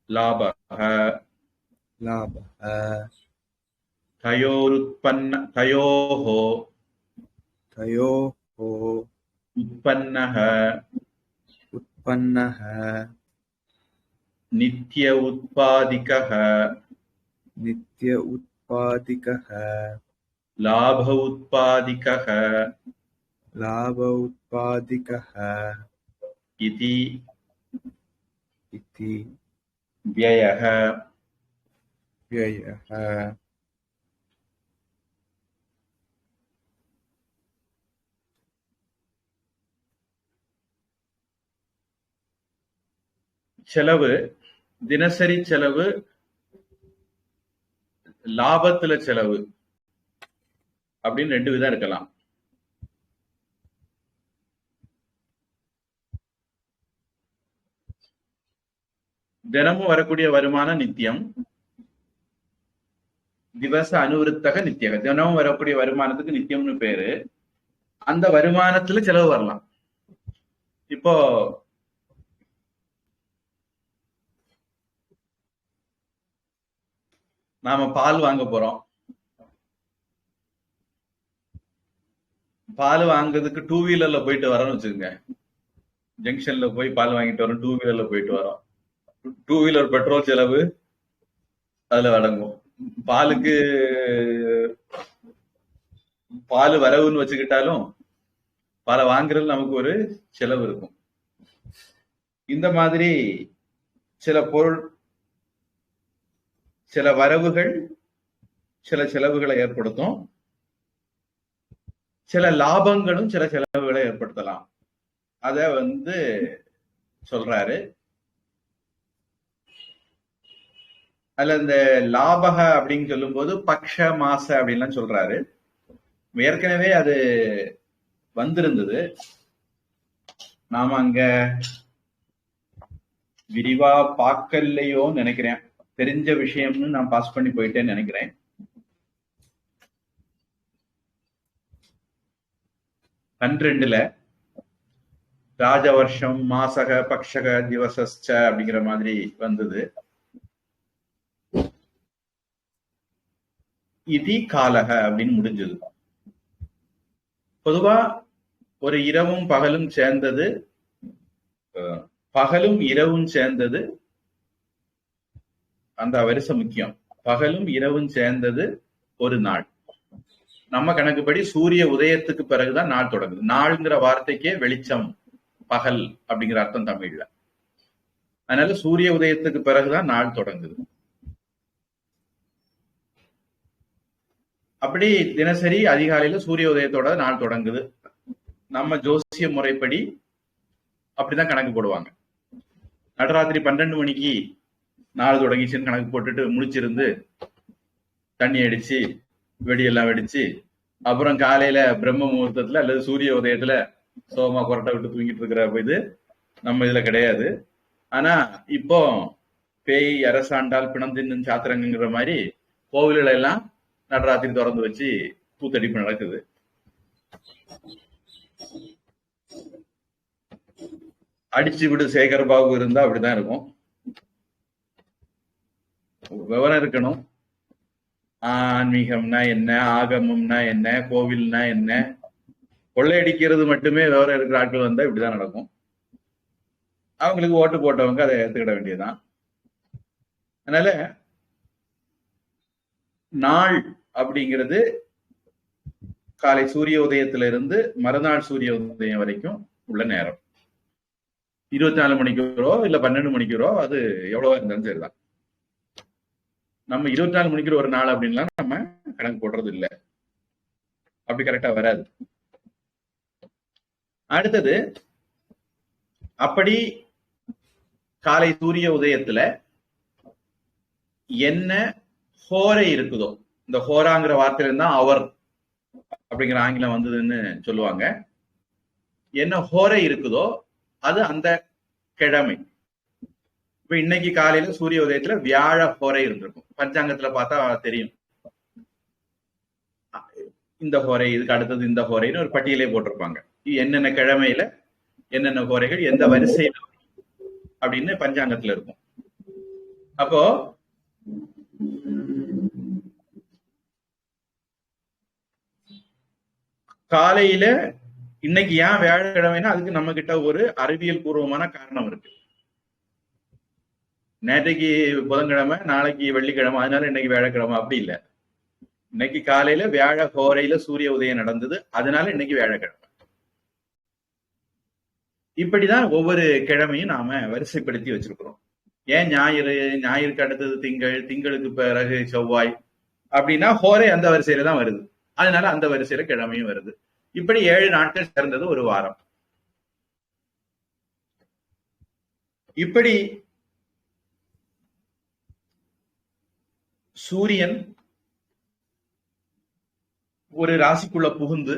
லாபக லாபஹ தயோः உற்பன்னः உற்பன்னஹ நித்ய உத்பாதிகः நித்ய உத்பாதிகஹ லாப உத்பாதிகः लाभ उत्पादिकः इति इति व्ययः व्ययः செலவு தினசரி செலவு லாபத்துல செலவு அப்படின்னு 2 விதம் இருக்கலாம். தினமும் வரக்கூடிய வருமானம் நித்தியம், திவச அனுவிருத்தக நித்தியக. தினமும் வரக்கூடிய வருமானத்துக்கு நித்தியம்னு பேரு. அந்த வருமானத்துல செலவு வரலாம். இப்போ நாம பால் வாங்க போறோம். பால் வாங்குறதுக்கு 2 வீலர்ல போயிட்டு வரோம்னு வச்சுக்கோங்க. ஜங்ஷன்ல போய் பால் வாங்கிட்டு வரோம், 2 வீலர்ல போயிட்டு வரோம். 2 வீலர் பெட்ரோல் செலவு அதுல அடங்கும். பாலுக்கு பால் வரவுன்னு வச்சுக்கிட்டாலும் பாலை வாங்குறது நமக்கு ஒரு செலவு இருக்கும். இந்த மாதிரி சில பொருள், சில வரவுகள் சில செலவுகளை ஏற்படுத்தும், சில லாபங்களும் சில செலவுகளை ஏற்படுத்தலாம். அத சொல்றாரு. அதுல இந்த லாபக அப்படின்னு சொல்லும் போது பக்ஷ மாச அப்படின்லாம் சொல்றாரு. ஏற்கனவே அது வந்திருந்தது. நாம அங்க விரிவா பார்க்கலையோன்னு நினைக்கிறேன். தெரிஞ்ச விஷயம்னு நான் பாஸ் பண்ணி போயிட்டேன்னு நினைக்கிறேன். பன்னிரெண்டுல ராஜவர்ஷம் மாசக பக்ஷக திவசஸ்ச அப்படிங்கிற மாதிரி வந்தது. இதி காலக அப்படின்னு முடிஞ்சது. பொதுவா ஒரு இரவும் பகலும் சேர்ந்தது, பகலும் இரவும் சேர்ந்தது அந்த வருஷம் முக்கியம். பகலும் இரவும் சேர்ந்தது ஒரு நாள். நம்ம கணக்குப்படி சூரிய உதயத்துக்கு பிறகுதான் நாள் தொடங்குது. நாள்ங்கிற வார்த்தைக்கே வெளிச்சம், பகல் அப்படிங்கிற அர்த்தம் தமிழ்ல. அதனால சூரிய உதயத்துக்கு பிறகுதான் நாள் தொடங்குது. அப்படி தினசரி அதிகாலையில சூரிய உதயத்தோட நாள் தொடங்குது. நம்ம ஜோசிய முறைப்படி அப்படிதான் கணக்கு போடுவாங்க. நடுராத்திரி 12 மணிக்கு நாள் தொடங்கிச்சுன்னு கணக்கு போட்டுட்டு முடிச்சிருந்து தண்ணி அடிச்சு வெடியெல்லாம் வெடிச்சு அப்புறம் காலையில பிரம்ம முகூர்த்தத்துல அல்லது சூரிய உதயத்துல சோமா கொரட்டை விட்டு தூங்கிட்டு இருக்கிற இது நம்ம இதுல கிடையாது. ஆனா இப்போ பேய் அரசாண்டால் பிணந்தின் சாத்திரங்கிற மாதிரி கோவில்களை எல்லாம் நடராத்திரி திறந்து வச்சு பூத்தடிப்பு நடக்குது. அடிச்சு விடு சேகர் பாபு இருந்தா அப்படிதான் இருக்கும். விவரம் இருக்கணும். ஆன்மீகம்னா என்ன, ஆகமம்னா என்ன, கோவில்னா என்ன, கொள்ளையடிக்கிறது மட்டுமே விவரம் இருக்கிற ஆட்கள் வந்தா இப்படிதான் நடக்கும். அவங்களுக்கு ஓட்டு போட்டவங்க அதை ஏத்துக்கிட வேண்டியதுதான். அதனால நாள் அப்படிங்கிறது காலை சூரிய உதயத்துல இருந்து மறுநாள் சூரிய உதயம் வரைக்கும் உள்ள நேரம். 24 மணிக்கூரோ இல்ல 12 மணிக்கூரோ அது எவ்வளவா இருந்தாலும் சரிதான். நம்ம 24 மணிக்கூர் ஒரு நாள் அப்படின்லாம் நம்ம கணக்கு போடுறது இல்லை. அப்படி கரெக்டா வராது. அடுத்தது, அப்படி காலை சூரிய உதயத்துல என்ன ஹோரை இருக்குதோ, இந்த ஹோராங்கிற வார்த்தையில இருந்தா அவர் அப்படிங்கிற ஆங்கிலம் வந்ததுன்னு சொல்லுவாங்க. என்ன ஹோரை இருக்குதோ அது அந்த கிழமை. இப்ப இன்னைக்கு காலையில சூரிய உதயத்துல வியாழ ஹோரை இருந்திருக்கும். பஞ்சாங்கத்துல பார்த்தா தெரியும். இந்த ஹோரை, இதுக்கு அடுத்தது இந்த ஹோரைன்னு ஒரு பட்டியலே போட்டிருப்பாங்க. என்னென்ன கிழமையில என்னென்ன ஹோரைகள் எந்த வரிசையில அப்படின்னு பஞ்சாங்கத்துல இருக்கும். அப்போ காலையில இன்னைக்கு ஏன் வியாழக்கிழமைனா அதுக்கு நம்ம கிட்ட ஒரு அறிவியல் பூர்வமான காரணம் இருக்கு. நேற்றைக்கு புதன்கிழமை, நாளைக்கு வெள்ளிக்கிழமை, அதனால இன்னைக்கு வியாழக்கிழமை அப்படி இல்லை. இன்னைக்கு காலையில வியாழ ஹோரையில சூரிய உதயம் நடந்தது, அதனால இன்னைக்கு வியாழக்கிழமை. இப்படிதான் ஒவ்வொரு கிழமையும் நாம வரிசைப்படுத்தி வச்சிருக்கிறோம். ஏன் ஞாயிறுக்கு அடுத்தது திங்கள், திங்களுக்கு பிறகு செவ்வாய் அப்படின்னா ஹோரை அந்த வரிசையில தான் வருது. அதனால அந்த வரிசையில கிழமையும் வருது. இப்படி 7 நாட்கள் சேர்ந்தது ஒரு வாரம். இப்படி சூரியன் ஒரு ராசிக்குள்ள புகுந்து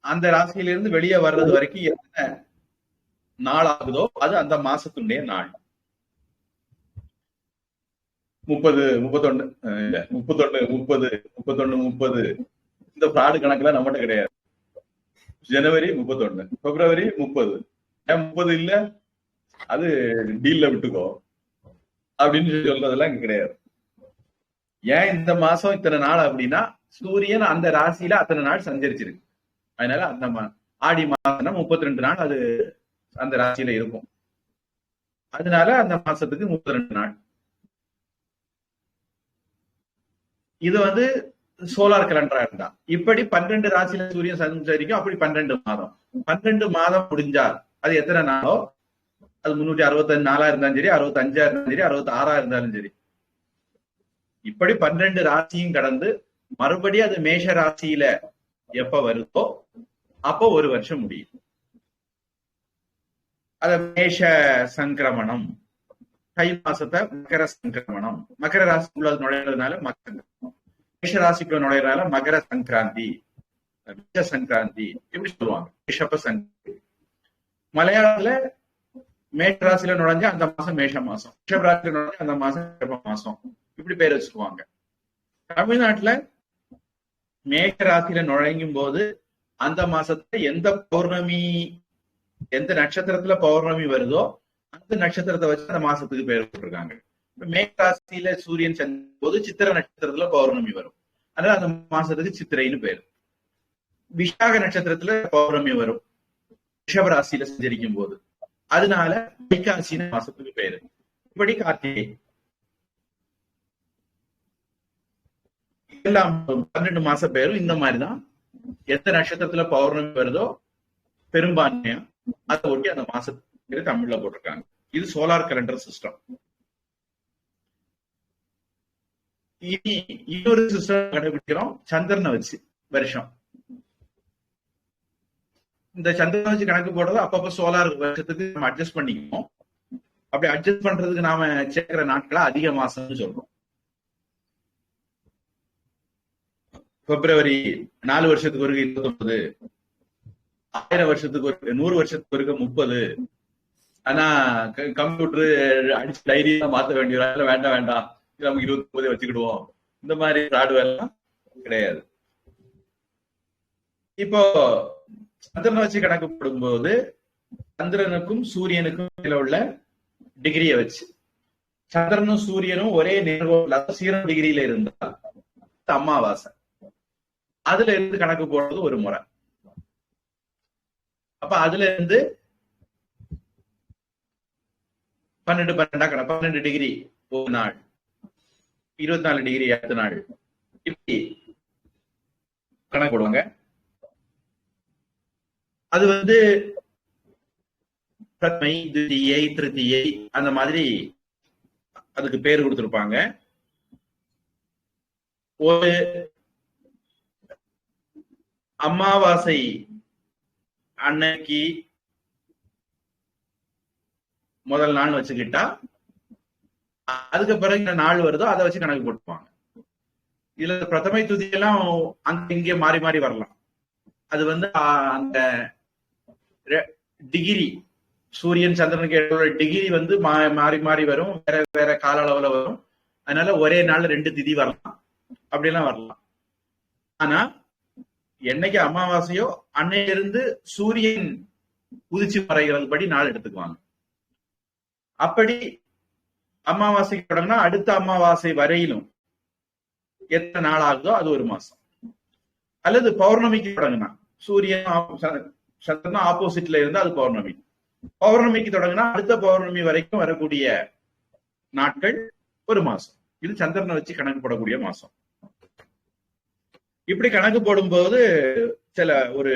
அந்த ராசியிலிருந்து வெளியே வர்றது வரைக்கும் எத்தனை நாள் ஆகுதோ அது அந்த மாசத்துடைய நாள். 30, 31 இல்ல 31, 30, 31, 30 இந்த ஃப்ராடு கணக்குல நம்மகிட்ட கிடையாது. ஜனவரி 31, பிப்ரவரி 30. ஏன் 30 இல்ல, அது டீல்ல விட்டுக்கோ அப்படின்னு சொல்றதெல்லாம் இங்க கிடையாது. ஏன் இந்த மாசம் இத்தனை நாள் அப்படின்னா சூரியன் அந்த ராசியில அத்தனை நாள் சஞ்சரிச்சிருக்கு. அதனால அந்த ஆடி மாசம்னா 32 நாள் அது அந்த ராசியில இருக்கும். அதனால அந்த மாசத்துக்கு 32 நாள். இது வந்து சோலார் கேலண்டரா இருந்தா. இப்படி 12 ராசியில சூரியன் சஞ்சரிக்கும். அப்படி 12 மாதம். 12 மாதம் முடிஞ்சா அது எத்தனை நாளோ அது 365 நாளா இருந்தாலும் சரி, 65 இருந்தாலும் சரி, 66 இருந்தாலும் சரி. இப்படி 12 ராசியும் கடந்து மறுபடியும் அது மேஷ ராசியில எப்ப வருதோ அப்போ ஒரு வருஷம் முடியும். அத மேஷ சங்கிரமணம். தை மாசத்தை மகர சங்கிரமணம். மகர ராசிக்குள்ள நுழைறதுனால மேஷ ராசிக்குள்ள நுழைறதுனால மகர சங்கராந்தி, மேஷ சங்கராந்தி இப்படி சொல்லுவாங்க. ரிஷப சங்கராந்தி. மலையாளத்துல மேஷ ராசியில நுழைஞ்ச அந்த மாசம் மேஷ மாசம், ரிஷப ராசியில நுழைஞ்ச அந்த மாசம் ரிஷப மாசம் இப்படி பேர் வச்சுக்குவாங்க. தமிழ்நாட்டுல மேஷ ராசியில நுழையும் போது அந்த மாசத்துல எந்த பௌர்ணமி, எந்த நட்சத்திரத்துல பௌர்ணமி வருதோ அந்த நட்சத்திரத்தை வச்சு அந்த மாசத்துக்கு பேர் போட்டிருக்காங்க. மேஷ ராசியில சூரியன் செல்லும் போது சித்திரை நட்சத்திரத்துல பௌர்ணமி வரும். அதனால அந்த மாசத்துக்கு சித்திரைன்னு பேரு. விஷாக நட்சத்திரத்துல பௌர்ணமி வரும் ரிஷப ராசியில சஞ்சரிக்கும் போது. அதனால வைகாசின்னு மாசத்துக்கு பேரு. இப்படி கார்த்திகை எல்லாம் 12 மாச பேரும் இந்த மாதிரிதான். எந்த நட்சத்திரத்துல பௌர்ணமி வருதோ பெரும்பான்மையா அதை ஒட்டி அந்த மாசத்துக்கு தமிழ்ல போட்டிருக்காங்க. இது சோலார் கேலண்டர் சிஸ்டம். இனி இன்னொரு சிஸ்டம் கண்டுபிடிக்கிறோம், சந்திரனை வச்சு வருஷம். இந்த சந்திரனை வச்சு கணக்கு போடுறது அப்பப்ப சோலார் வருஷத்துக்கு நம்ம அட்ஜஸ்ட் பண்ணிக்குவோம். அப்படி அட்ஜஸ்ட் பண்றதுக்கு நாம சேர்க்கிற நாட்களை அதிக மாசம்னு சொல்றோம். பிப்ரவரி 4 வருஷத்துக்கு ஒரு 29, 1000 வருஷத்துக்கு ஒரு 100 வருஷத்துக்கு ஒரு 30. ஆனா கம்ப்யூட்டர் அடிச்சு டைரி மாத்த வேண்டிய வேண்டாம் வேண்டாம் நமக்கு 29 வச்சுக்கிடுவோம். இந்த மாதிரி ஃப்ராடு எல்லாம் கிடையாது. இப்போ சந்திரனை வச்சு கணக்கு போடும்போது சந்திரனுக்கும் சூரியனுக்கும் உள்ள டிகிரியை வச்சு, சந்திரனும் சூரியனும் ஒரே நேர்கோள் 0 டிகிரியில இருந்தா அமாவாசை. அதுல இருந்து கணக்கு போடுறது ஒரு முறை. அப்ப அதுல இருந்து 12 டிகிரி ஒரு நாள், 24 டிகிரி அடுத்த நாள், இப்படி கணக்கு போடுவாங்க. அது வந்து பிரதமை, துதியை, திருத்தியை அந்த மாதிரி அதுக்கு பேர் கொடுத்திருப்பாங்க. ஒரு அமாவாசை அன்னைக்கு முதல் நாள் வச்சுக்கிட்டா அதுக்கு பிறகு இந்த நாள் வருதோ அதை வச்சு கணக்கு போட்டுப்பாங்க. இதுல பிரதமை துதியெல்லாம் அங்க இங்கே மாறி மாறி வரலாம். அது வந்து அந்த டிகிரி, சூரியன் சந்திரனுக்கு டிகிரி வந்து மாறி மாறி வரும், வேற வேற கால அளவுல வரும். அதனால ஒரே நாள் 2 திதி வரலாம், அப்படியெல்லாம் வரலாம். ஆனா என்னைக்கு அமாவாசையோ அன்னையிலிருந்து சூரியன் உதிச்சு மறைகிறது படி நாள் எடுத்துக்குவாங்க. அப்படி அமாவாசைக்கு தொடங்கினா அடுத்த அமாவாசை வரையிலும் எத்தனை நாள் ஆகுதோ அது ஒரு மாசம். அல்லது பௌர்ணமிக்கு தொடங்கினா, சூரியன் சந்திரன் ஆப்போசிட்ல இருந்தா அது பௌர்ணமி. பௌர்ணமிக்கு தொடங்கினா அடுத்த பௌர்ணமி வரைக்கும் வரக்கூடிய நாட்கள் ஒரு மாசம். இது சந்திரனை வச்சு கணக்கு போடக்கூடிய மாசம். இப்படி கணக்கு போடும்போது சில ஒரு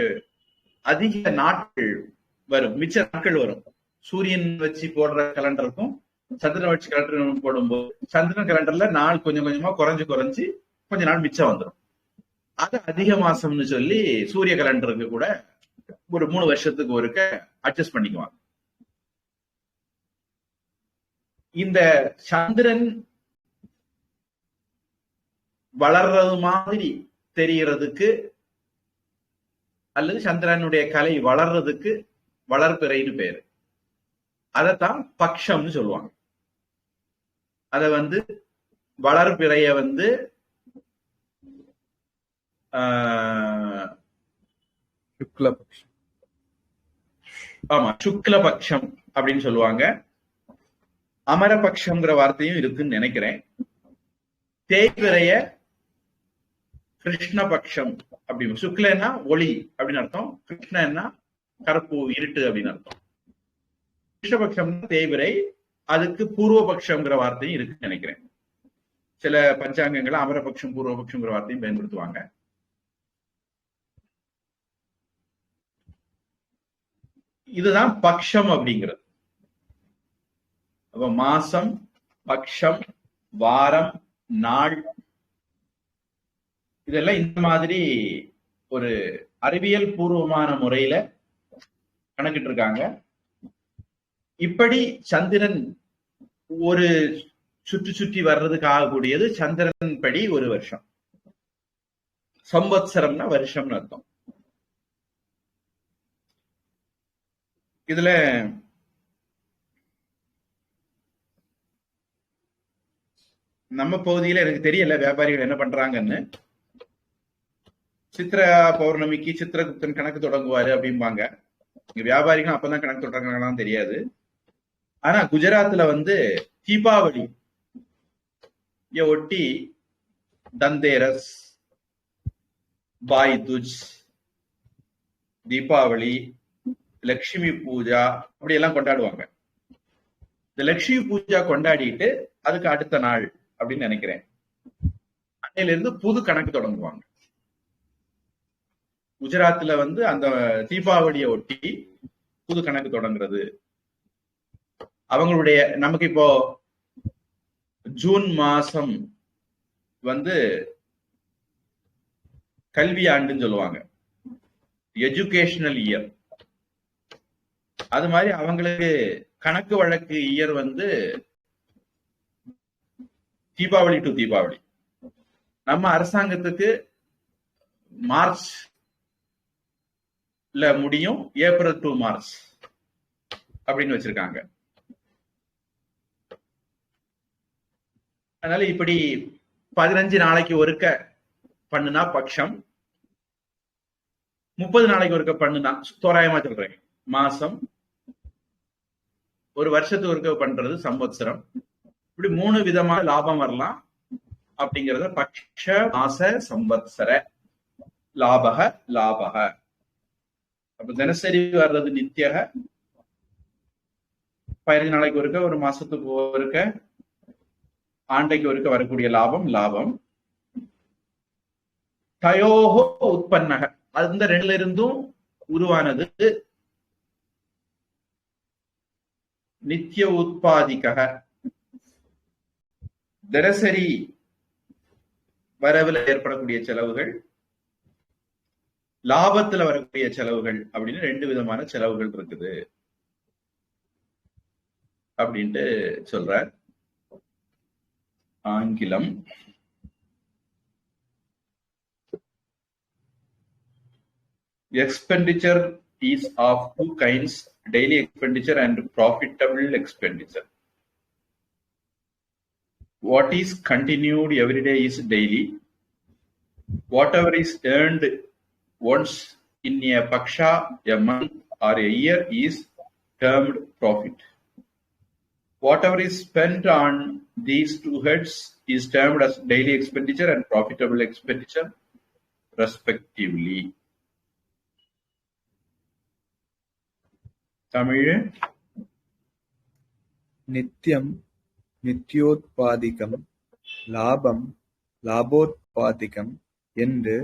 அதிக நாட்கள் வரும், மிச்ச நாட்கள் வரும். சூரியன் வச்சு போடுற கலண்டருக்கும் சந்திரன் வச்சு கலண்டர் போடும்போது சந்திரன் கலண்டர்ல நாள் கொஞ்சம் கொஞ்சமா குறைஞ்சு குறைஞ்சு கொஞ்ச நாள் மிச்சம் வந்துடும். அது அதிக மாசம்னு சொல்லி சூரிய கலண்டருக்கு கூட ஒரு 3 வருஷத்துக்கு ஒருக்க அட்ஜஸ்ட் பண்ணிக்குவாங்க. இந்த சந்திரன் வளர்றது மாதிரி தெரியறதுக்கு அல்லது சந்திரனுடைய கலை வளர்றதுக்கு வளர்பிறைன்னு பேரு. அதத்தான் பக்ஷம்னு சொல்லுவாங்க. அத வளர்பிறைய சுக்லபக்ஷம், ஆமா சுக்லபக்ஷம் அப்படின்னு சொல்லுவாங்க. அமரபக்ஷம்ங்கிற வார்த்தையும் இருக்குன்னு நினைக்கிறேன். தேய்பிறைய கிருஷ்ணபக்ஷம் அப்படின்னு, சுக்லன்னா ஒளி அப்படின்னு அர்த்தம், கிருஷ்ணன்னா கருப்பு இருட்டு அப்படின்னு அர்த்தம். கிருஷ்ணபக்ஷம் தேய்பிறை, அதுக்கு பூர்வபக்ஷம்ங்கிற வார்த்தையும் இருக்குன்னு நினைக்கிறேன். சில பஞ்சாங்கங்களை அமரபக்ஷம் பூர்வபக்ஷம்ங்கிற வார்த்தையும் பயன்படுத்துவாங்க. இதுதான் பக்ஷம் அப்படிங்கிறது. அப்ப மாசம், பக்ஷம், வாரம், நாள், இதெல்லாம் இந்த மாதிரி ஒரு அறிவியல் பூர்வமான முறையில கணக்கிட்டு இருக்காங்க. இப்படி சந்திரன் ஒரு சுற்றி வர்றதுக்கு ஆகக்கூடியது சந்திரன் படி ஒரு வருஷம். சம்பத்சரம்னா வருஷம்னு அர்த்தம். இதுல நம்ம பகுதியில எனக்கு தெரியல வியாபாரிகள் என்ன பண்றாங்கன்னு. சித்திர பௌர்ணமிக்கு சித்திரகுப்தன் கணக்கு தொடங்குவாரு அப்படிம்பாங்க. இங்க வியாபாரிகள் அப்பதான் கணக்கு தொடங்குறாங்கன்னு தெரியாது. ஆனா குஜராத்ல தீபாவளி ஒட்டி தந்தேரஸ், பாய் துஜ், தீபாவளி, லட்சுமி பூஜா அப்படி எல்லாம் கொண்டாடுவாங்க. இந்த லட்சுமி பூஜா கொண்டாடிட்டு அதுக்கு அடுத்த நாள் அப்படின்னு நினைக்கிறேன் அன்னையில இருந்து புது கணக்கு தொடங்குவாங்க. குஜராத்ல அந்த தீபாவளியை ஒட்டி புது கணக்கு தொடங்குறது அவங்களுடைய. நமக்கு இப்போ ஜூன் மாசம் கல்வி ஆண்டுன்னு சொல்லுவாங்க, எஜுகேஷனல் இயர். அது மாதிரி அவங்களுக்கு கணக்கு வழக்கு இயர் தீபாவளி டு தீபாவளி. நம்ம அரசாங்கத்துக்கு மார்ச்ல முடியும், ஏப்ரல் டு மார்ச் அப்படின்னு வச்சிருக்காங்க. அதனால இப்படி 15 நாளைக்கு ஒருக்க பண்ணுனா பட்சம், 30 நாளைக்கு ஒருக்க பண்ணுனா, தோராயமா சொல்றேன், மாசம். ஒரு வருஷத்துக்கு ஒருக்க பண்றது சம்பத்சரம். இப்படி 3 விதமா லாபம் வரலாம் அப்படிங்கறத பக்ஷ மாச சம்பத்சர லாபக லாபக. அப்ப தினசரி வர்றது நித்தியக, 15 நாளைக்கு ஒருக்க, ஒரு மாசத்துக்கு ஒருக்க, ஆண்டைக்கு ஒருக்க வரக்கூடிய லாபம் லாபம். தயோகோ உற்பன்னக, அந்த 2ல இருந்தும் உருவானது நித்திய உத்பாதிக்க, தினசரி வரவுல ஏற்படக்கூடிய செலவுகள், லாபத்துல வரக்கூடிய செலவுகள் அப்படின்னு 2 விதமான செலவுகள் இருக்குது அப்படின்ட்டு சொல்றார். ஆங்கிலம். Expenditure is of 2 kinds, daily expenditure and profitable expenditure. What is continued every day is daily. Whatever is earned once in a paksha, a month or a year is termed profit. Whatever is spent on these 2 heads is termed as daily expenditure and profitable expenditure respectively. Tamil. நித்தியம் நித்யோத்பாதிகம், லாபம் லாபோத்பாதிகம் என்று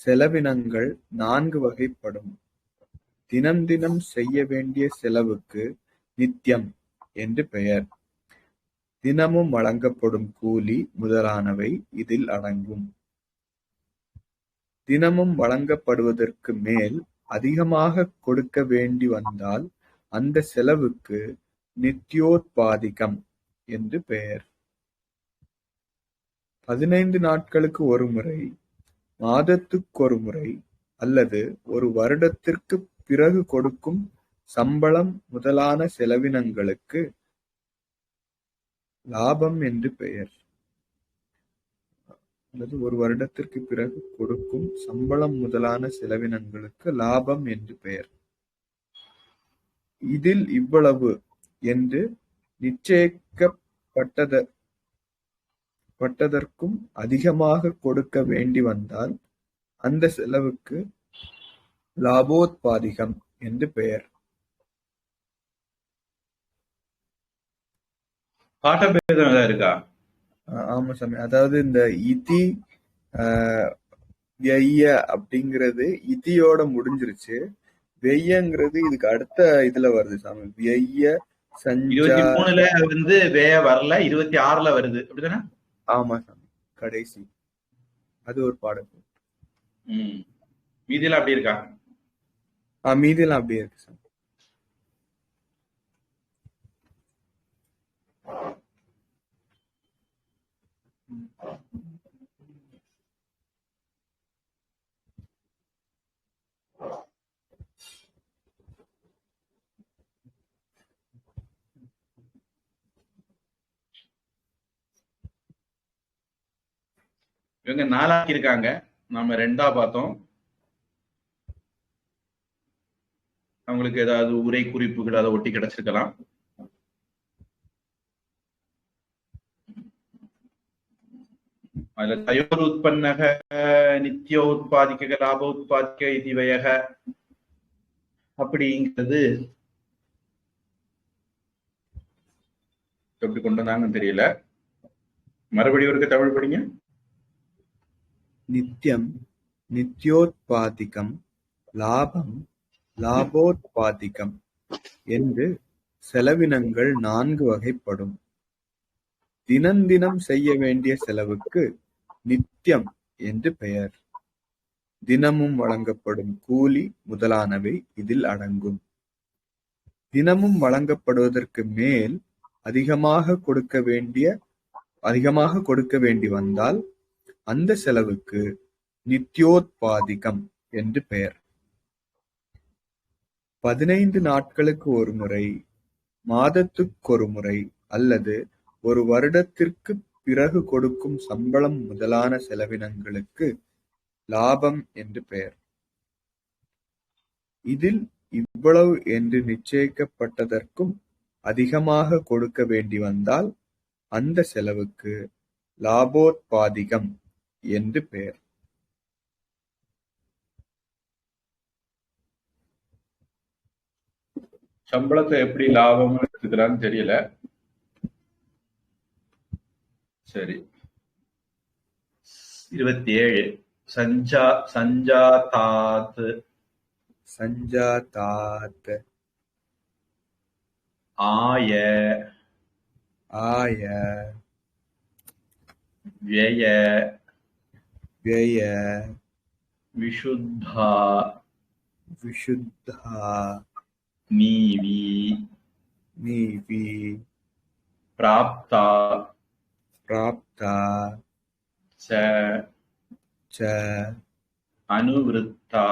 செலவினங்கள் 4 வகைப்படும். தினம் தினம் செய்ய வேண்டிய செலவுக்கு நித்தியம் என்று பெயர். தினமும் வழங்கப்படும் கூலி முதலானவை இதில் அடங்கும். தினமும் வழங்கப்படுவதற்கு மேல் அதிகமாகக் கொடுக்க வேண்டி வந்தால் அந்த செலவுக்கு நித்யோத்பாதிகம் என்று பெயர். 15 நாட்களுக்கு ஒருமுறை, மாதத்துக்கொரு முறை அல்லது ஒரு வருடத்திற்குப் பிறகு கொடுக்கும் சம்பளம் முதலான செலவினங்களுக்கு லாபம் என்று பெயர். அல்லது ஒரு வருடத்திற்கு பிறகு கொடுக்கும் சம்பளம் முதலான செலவினங்களுக்கு லாபம் என்று பெயர். இதில் இவ்வளவு என்று நிச்சயிக்கப்பட்டதற்கும் அதிகமாக கொடுக்க வேண்டி வந்தால் அந்த செலவுக்கு லாபோத்பாதிகம் என்று பெயர். பாட்டபேதம் ஏதாவது இருக்கா? ஆமா சாமி. அதாவது இந்த இதி வெய்ய அப்படிங்கிறது இதியோட முடிஞ்சிருச்சு. வெய்யங்கிறது இதுக்கு அடுத்த இதுல வருது சாமி. வெய்ய சஞ்சா 23ல வந்து வேய வரல, 26ல வருது அப்படிதானே? ஆமா சாமி, கடைசி அது ஒரு பாடம். மீதியெல்லாம் அப்படி இருக்கா? மீதியெல்லாம் அப்படியே இருக்கு சாமி. இவங்க 4 இருக்காங்க, நாம 2 பார்த்தோம். அவங்களுக்கு ஏதாவது உரை குறிப்புகள் அதை ஒட்டி கிடைச்சிருக்கலாம். அதுல தயோர் உற்பன்னக நித்திய உற்பத்திக லாப உற்பத்திக இதுவயக அப்படிங்கிறது எப்படி கொண்டு வந்தாங்கன்னு தெரியல. மறுபடியும் ஒருக்கு தமிழ் படிங்க. நித்தியம் நித்யோத்பாதிகம், லாபம் லாபோத்பாதிகம் என்று செலவினங்கள் 4 வகைப்படும். தினம் செய்ய வேண்டிய செலவுக்கு நித்தியம் என்று பெயர். தினமும் வழங்கப்படும் கூலி முதலானவை இதில் அடங்கும். தினமும் வழங்கப்படுவதற்கு மேல் அதிகமாக கொடுக்க வேண்டி வந்தால் அந்த செலவுக்கு நித்யோத்பாதிகம் என்று பெயர். 15 நாட்களுக்கு ஒரு முறை, மாதத்துக்கொரு முறை அல்லது ஒரு வருடத்திற்கு பிறகு கொடுக்கும் சம்பளம் முதலான செலவினங்களுக்கு லாபம் என்று பெயர். இதில் இவ்வளவு என்று நிச்சயிக்கப்பட்டதற்கும் அதிகமாக கொடுக்க வேண்டி வந்தால் அந்த செலவுக்கு லாபோத்பாதிகம் என்று பெயர். சம்பளத்தை எப்படி லாபம் எடுத்துக்கிறான்னு தெரியல. சரி, 27 சஞ்சாதாத் ஆய व्यय विशुद्धा नीवी प्राप्ता च अनुवृत्ता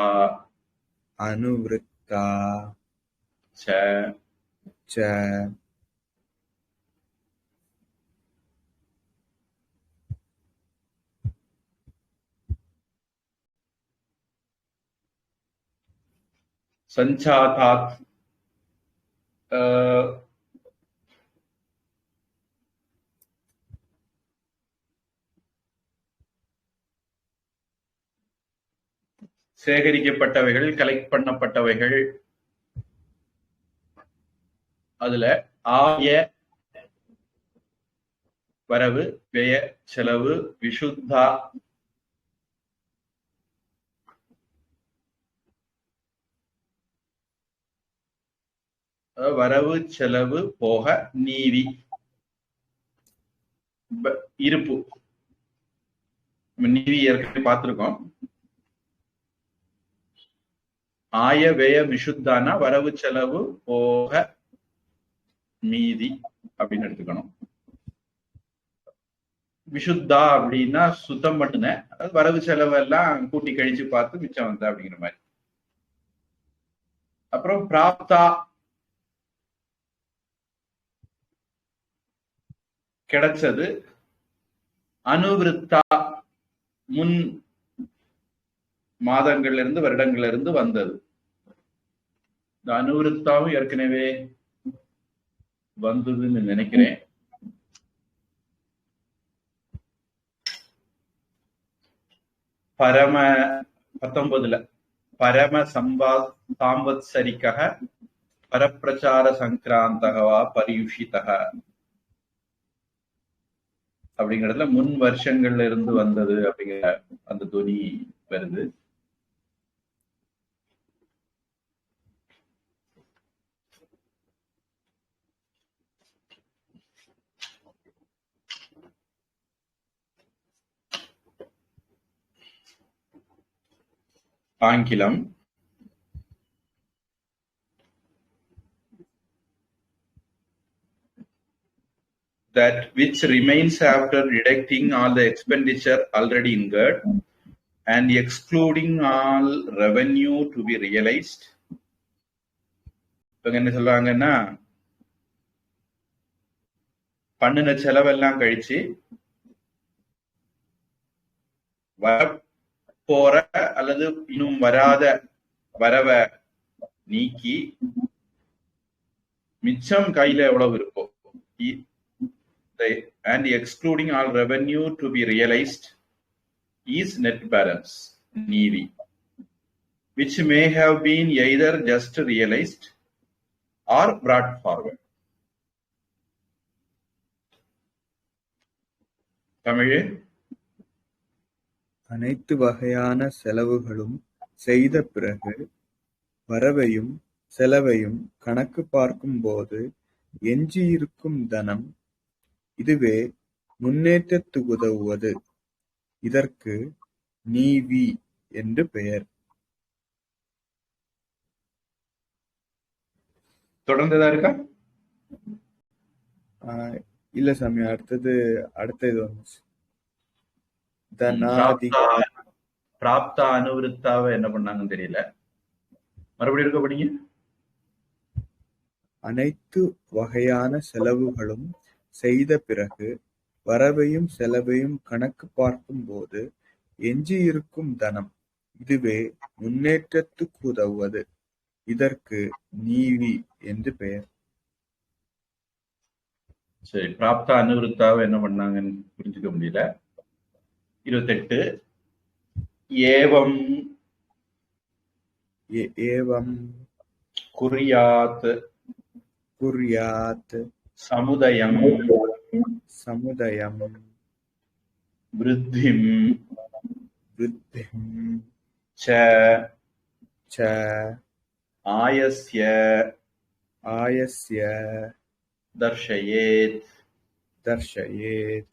च संचातात् சேகரிக்கப்பட்டவைகள், கலெக்ட் பண்ணப்பட்டவைகள். அதுல ஆய வரவு, व्यय செலவு, விசுத்தா வரவு செலவு போக நீவி இருப்பு. நீவி ஏற்கனவே பார்த்திருக்கோம். ஆய व्यय விசுத்தானா வரவு செலவு போக மீதி அப்படின்னு எடுத்துக்கணும். விசுத்தா அப்படின்னா சுத்தம் மட்டும்னு, வரவு செலவு எல்லாம் கூட்டி கழிச்சு பார்த்து மிச்சம் வந்தா அப்படிங்கிற மாதிரி. அப்புறம் பிராப்தா கிடைச்சது, அனுவிருத்தா முன் மாதங்கள்ல இருந்து வருடங்கள்ல இருந்து வந்தது. இந்த அனுவிருத்தாவும் ஏற்கனவே வந்ததுன்னு நினைக்கிறேன். பரம 19ல பரம சாம்பத்சரிக்கः பரப்பிரச்சார சங்கிராந்தகவா பரியுஷிதः அப்படிங்கிறதுல முன் வருஷங்கள்ல இருந்து வந்தது அப்படிங்கிற அந்த துணி வருது. ஆங்கிலம் that which remains after deducting all the expenditure already incurred and excluding all revenue to be realized. இவங்க என்ன சொல்றாங்கன்னா, பண்ணின செலவெல்லாம் கழிச்சு வரப்போற அல்லது இன்னும் வராத வரவை நீக்கி மிச்சம் கையில எவ்வளவு இருக்கோ, and excluding all revenue to be realized is net balance, NEVI, which may have been either just realized or brought forward. தமிழே, அனைத்து வகையான செலவுகளும் செய்த பிறகு வரவையும் செலவையும் கணக்கு பார்க்கும் போது எஞ்சியிருக்கும் தனம், இதுவே முன்னேற்றத்துக்குதவுவது. இதற்கு நீவி என்று பெயர். தொடர்ந்ததா இருக்கா? இல்ல சாமி, அடுத்த இது வந்துச்சு. பிராப்தா அனுவிருத்தாவை என்ன பண்ணாங்கன்னு தெரியல, மறுபடியும் இருக்க படிங்க. அனைத்து வகையான செலவுகளும் செய்த பிறகு வரவையும் செலவையும் கணக்கு பார்க்கும் போது எஞ்சியிருக்கும் தனம், இதுவே முன்னேற்றத்துக்கு உதவுவது. இதற்கு நீவி என்று பெயர். சரி, பிராப்தா அனுவிருத்தாவை என்ன பண்ணாங்கன்னு புரிஞ்சுக்க முடியல. 28 ஏவம் ஏவம் குர்யாத் குர்யாத் சமுதயம் சமுதயம் விருத்திம் விருத்திம் ச ச ஆயஸ்ய ஆயஸ்ய தர்ஷயேத் தர்ஷயேத்.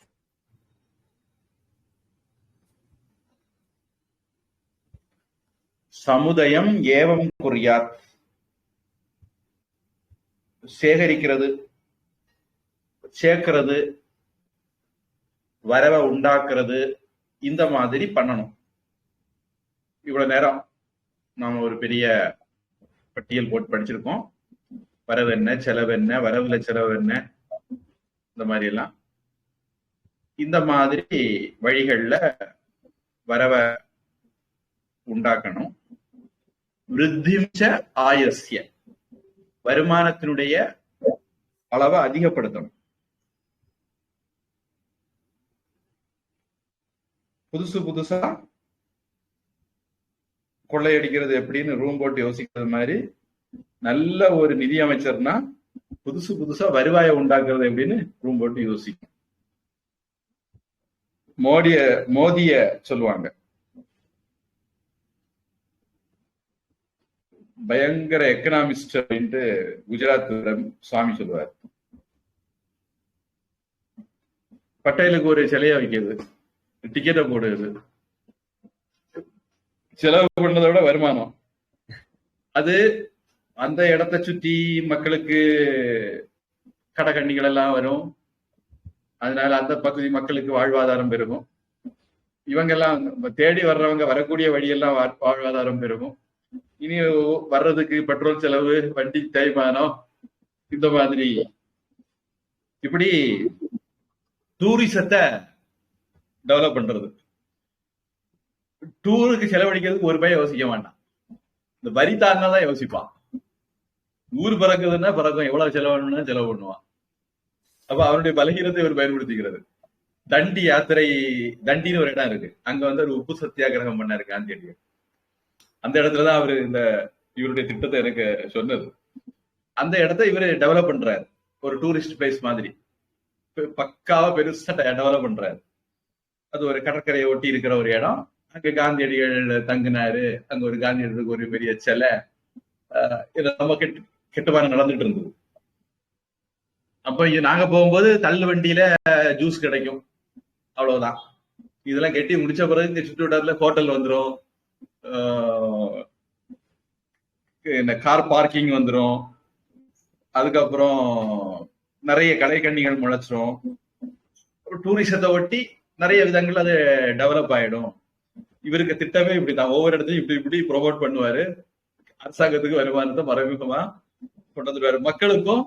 சமுதயம் ஏவம் குர்யாத், சேகரிக்கிறது, சேர்க்கிறது, வரவை உண்டாக்குறது, இந்த மாதிரி பண்ணணும். இவ்வளவு நேரம் நாம ஒரு பெரிய பட்டியல் போட்டு படிச்சிருக்கோம். வரவு என்ன, செலவு என்ன, வரவுல செலவு என்ன, இந்த மாதிரி எல்லாம். இந்த மாதிரி வழிகள்ல வரவை உண்டாக்கணும். விருத்திம்ச ஆயஸ்ய, வருமானத்தினுடைய அளவை அதிகப்படுத்தணும். புதுசா கொள்ளையடிக்கிறது எப்படின்னு ரூம் போட்டு யோசிக்கிறது மாதிரி நல்ல ஒரு நிதி அமைச்சர்னா புதுசா வருவாயை உண்டாக்குறது எப்படின்னு ரூம் போட்டு யோசிக்கும். மோதிய சொல்லுவாங்க, பயங்கர எக்கனாமிஸ்ட் அப்படின்ட்டு குஜராத் சுவாமி சொல்லுவார். பட்டேலுக்கு ஒரு சிலையா வைக்கிறது, டிக்கெட்டை போடுறது, செலவு பண்ணதை விட வருமானம். அது அந்த இடத்தை சுத்தி மக்களுக்கு கடைக்கண்ணிகள் எல்லாம் வரும். அதனால அந்த பகுதி மக்களுக்கு வாழ்வாதாரம் பெருகும். இவங்கெல்லாம் தேடி வர்றவங்க வரக்கூடிய வழியெல்லாம் வாழ்வாதாரம் பெருகும். இனி வர்றதுக்கு பெட்ரோல் செலவு, வண்டி தேய்மானம், இந்த மாதிரி இப்படி டூரிசத்தை டெவலப் பண்றது. டூருக்கு செலவழிக்கிறதுக்கு ஒரு பையன் யோசிக்க மாட்டான், இந்த வரி தாங்கதான் யோசிப்பான். ஊர் பறக்குதுன்னா பறக்கும், எவ்வளவு செலவு செலவு பண்ணுவான். அப்ப அவனுடைய பலகீனத்தை இவர் பயன்படுத்திக்கிறது. தண்டி யாத்திரை, தண்டின்னு ஒரு இடம் இருக்கு, அங்க வந்து ஒரு உப்பு சத்தியாகிரகம் பண்ணாரு காந்தியடிகள். அந்த இடத்துலதான் அவரு இந்த இவருடைய திட்டத்தை எனக்கு சொன்னது. அந்த இடத்த இவரு டெவலப் பண்றாரு, ஒரு டூரிஸ்ட் பிளேஸ் மாதிரி பக்காவா பெருசா டெவலப் பண்றாரு. அது ஒரு கடற்கரையை ஒட்டி இருக்கிற ஒரு இடம். அங்க காந்தியடிகள் தங்கினாரு. அங்க ஒரு காந்தியடிகளுக்கு ஒரு பெரிய சிலை, நம்ம கெட்டுவாரம் நடந்துட்டு இருந்தது. அப்ப நாங்க போகும்போது தள்ளு வண்டியில ஜூஸ் கிடைக்கும், அவ்வளவுதான். இதெல்லாம் கெட்டி முடிச்ச பிறகு இந்த சுற்று வட்டாரத்துல ஹோட்டல் வந்துடும், கார் பார்க்கிங் வந்துடும், அதுக்கப்புறம் நிறைய கடைக்கண்ணிகள் முளைச்சிரும். டூரிசத்தை ஒட்டி நிறைய விதங்கள் அது டெவலப் ஆயிடும். இவருக்கு திட்டமே இப்படிதான், ஒவ்வொரு இடத்தையும் இப்படி இப்படி ப்ரொமோட் பண்ணுவாரு. அரசாங்கத்துக்கு வருமானத்தை மறைமுகமா கொண்டு வந்துருவாரு, மக்களுக்கும்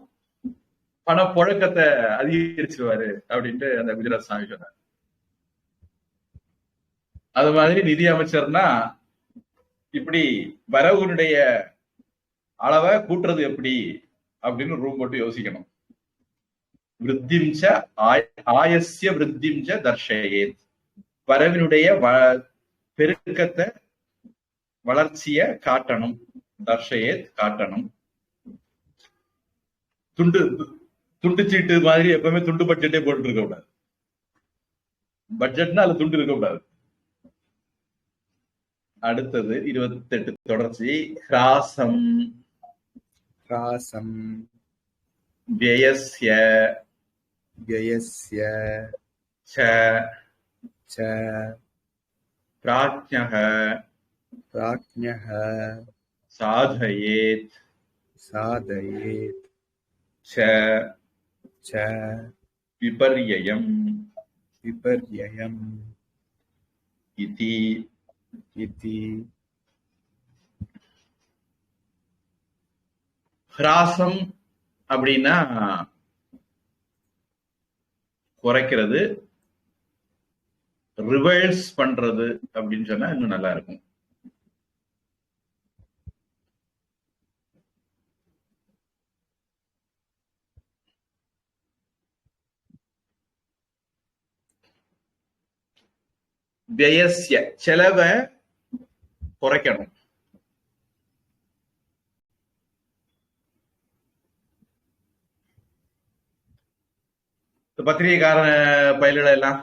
பண புழக்கத்தை அதிகரிச்சிருவாரு அப்படின்ட்டு அந்த குஜராத் சாமி சொன்னார். அது மாதிரி நிதி அமைச்சர்னா இப்படி வரவுனுடைய அளவை கூட்டுறது எப்படி அப்படின்னு ரூம் போட்டு யோசிக்கணும். விருத்திம்ச ஆயஸ்ய விருத்திம்ச தர்ஷயேத், வரவினுடைய பெருக்கத்தை வளர்ச்சிய காட்டணும். தர்ஷயேத் காட்டணும். துண்டு சீட்டு மாதிரி எப்பவுமே துண்டு பட்ஜெட்டே போட்டு இருக்க கூடாது. பட்ஜெட்னா அதுல துண்டு இருக்கக்கூடாது. அடுத்தது 28 தொடர்ச்சி. ஹ்ராசம் ஹ்ராசம் வியஸ்ய வியஸ்ய ச ச ப்ராஜ்ஞஹ ப்ராஜ்ஞஹ சாதயேத் சாதயேத் ச ச விபர்யயம் விபர்யயம் இதி இதி. ஹ்ராசம் அப்படின்னா குறைக்கிறது, ரிவர்ஸ் பண்றது அப்படின்னு சொன்னா இன்னும் நல்லா இருக்கும். வியஸ்ய செலவை குறைக்கணும். பத்திரிகைக்கார பயில்களை எல்லாம்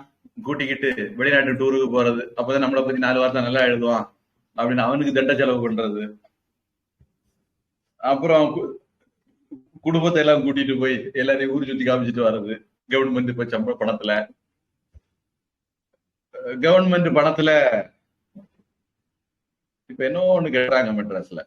கூட்டிக்கிட்டு வெளிநாட்டு டூருக்கு போறது, அப்பதான் நம்மளை பத்தி 4 வார்த்தை நல்லா எழுதுவான் அப்படின்னு அவனுக்கு தண்ட செலவு பண்றது. அப்புறம் குடும்பத்தை எல்லாம் கூட்டிட்டு போய் எல்லாரையும் ஊர் சுத்தி காமிச்சிட்டு வர்றது. கவர்மெண்ட் இப்ப சம்பள பணத்துல இப்ப என்ன ஒண்ணு கேட்டாங்க மெட்ராஸ்ல,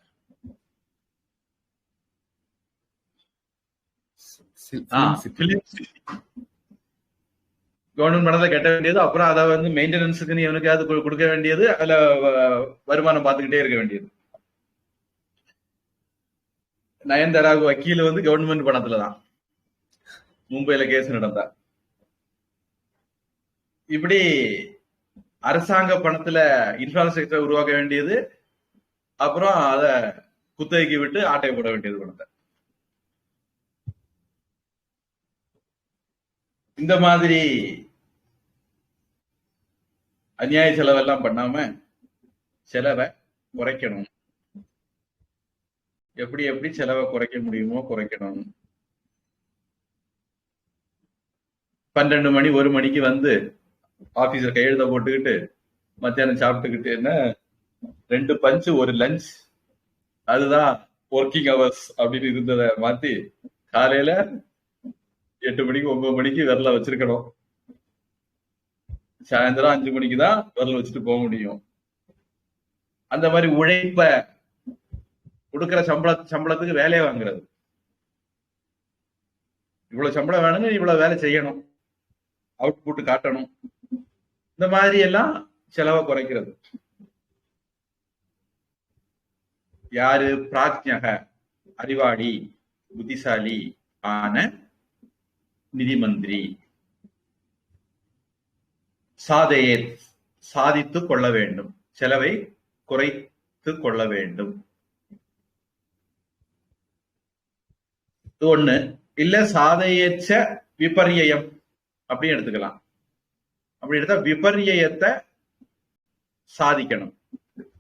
கவர்மெண்ட் பணத்தை கட்ட வேண்டியது, அப்புறம் அதை வந்து மெயின்டெனன்ஸுக்கு நீ எவனுக்காவது கொடுக்க வேண்டியது, அதுல வருமானம் பார்த்துக்கிட்டே இருக்க வேண்டியது. நயன்தாராவுக்கு வக்கீல் வந்து கவர்மெண்ட் பணத்துலதான் மும்பைல கேஸ் நடந்தா. இப்படி அரசாங்க பணத்துல இன்ஃப்ராஸ்ட்ரக்சர் உருவாக்க வேண்டியது, அப்புறம் அத குத்தகைக்கு விட்டு ஆட்டை போட வேண்டியது பணத்தை. இந்த மாதிரி அநியாய செலவெல்லாம் பண்ணாம செலவை குறைக்கணும். எப்படி எப்படி செலவை குறைக்க முடியுமோ குறைக்கணும். 12 மணி 1 மணிக்கு வந்து ஆபீஸ்ல கையெழுத போட்டுக்கிட்டு மத்தியானம் சாப்பிட்டுக்கிட்டு என்ன 2 பஞ்ச் 1 லஞ்ச் அதுதான் ஒர்க்கிங் ஹவர்ஸ் அப்படின்னு இருந்ததை மாத்தி காலையில 8 மணிக்கு 9 மணிக்கு விரல வச்சிருக்கணும். சாயந்தரம் 5 மணிக்கு தான் விரல வச்சுட்டு போக முடியும். அந்த மாதிரி உழைப்ப கொடுக்கிற சம்பளத்துக்கு வேலையை வாங்குறது. இவ்வளவு சம்பளம் வேணுங்க, இவ்வளவு வேலை செய்யணும், அவுட்புட் காட்டணும். இந்த மாதிரி எல்லாம் செலவை குறைக்கிறது. யாரு? பிராஜ்ஞக, அறிவாளி, புத்திசாலி ஆன நிதி மந்திரி. சாதையே, சாதித்துக் கொள்ள வேண்டும், செலவை குறைத்து கொள்ள வேண்டும். ஒண்ணு. இல்ல சாதையச்ச விபர்யம் அப்படின்னு எடுத்துக்கலாம். அப்படி எடுத்தா விபர்யத்தை சாதிக்கணும்.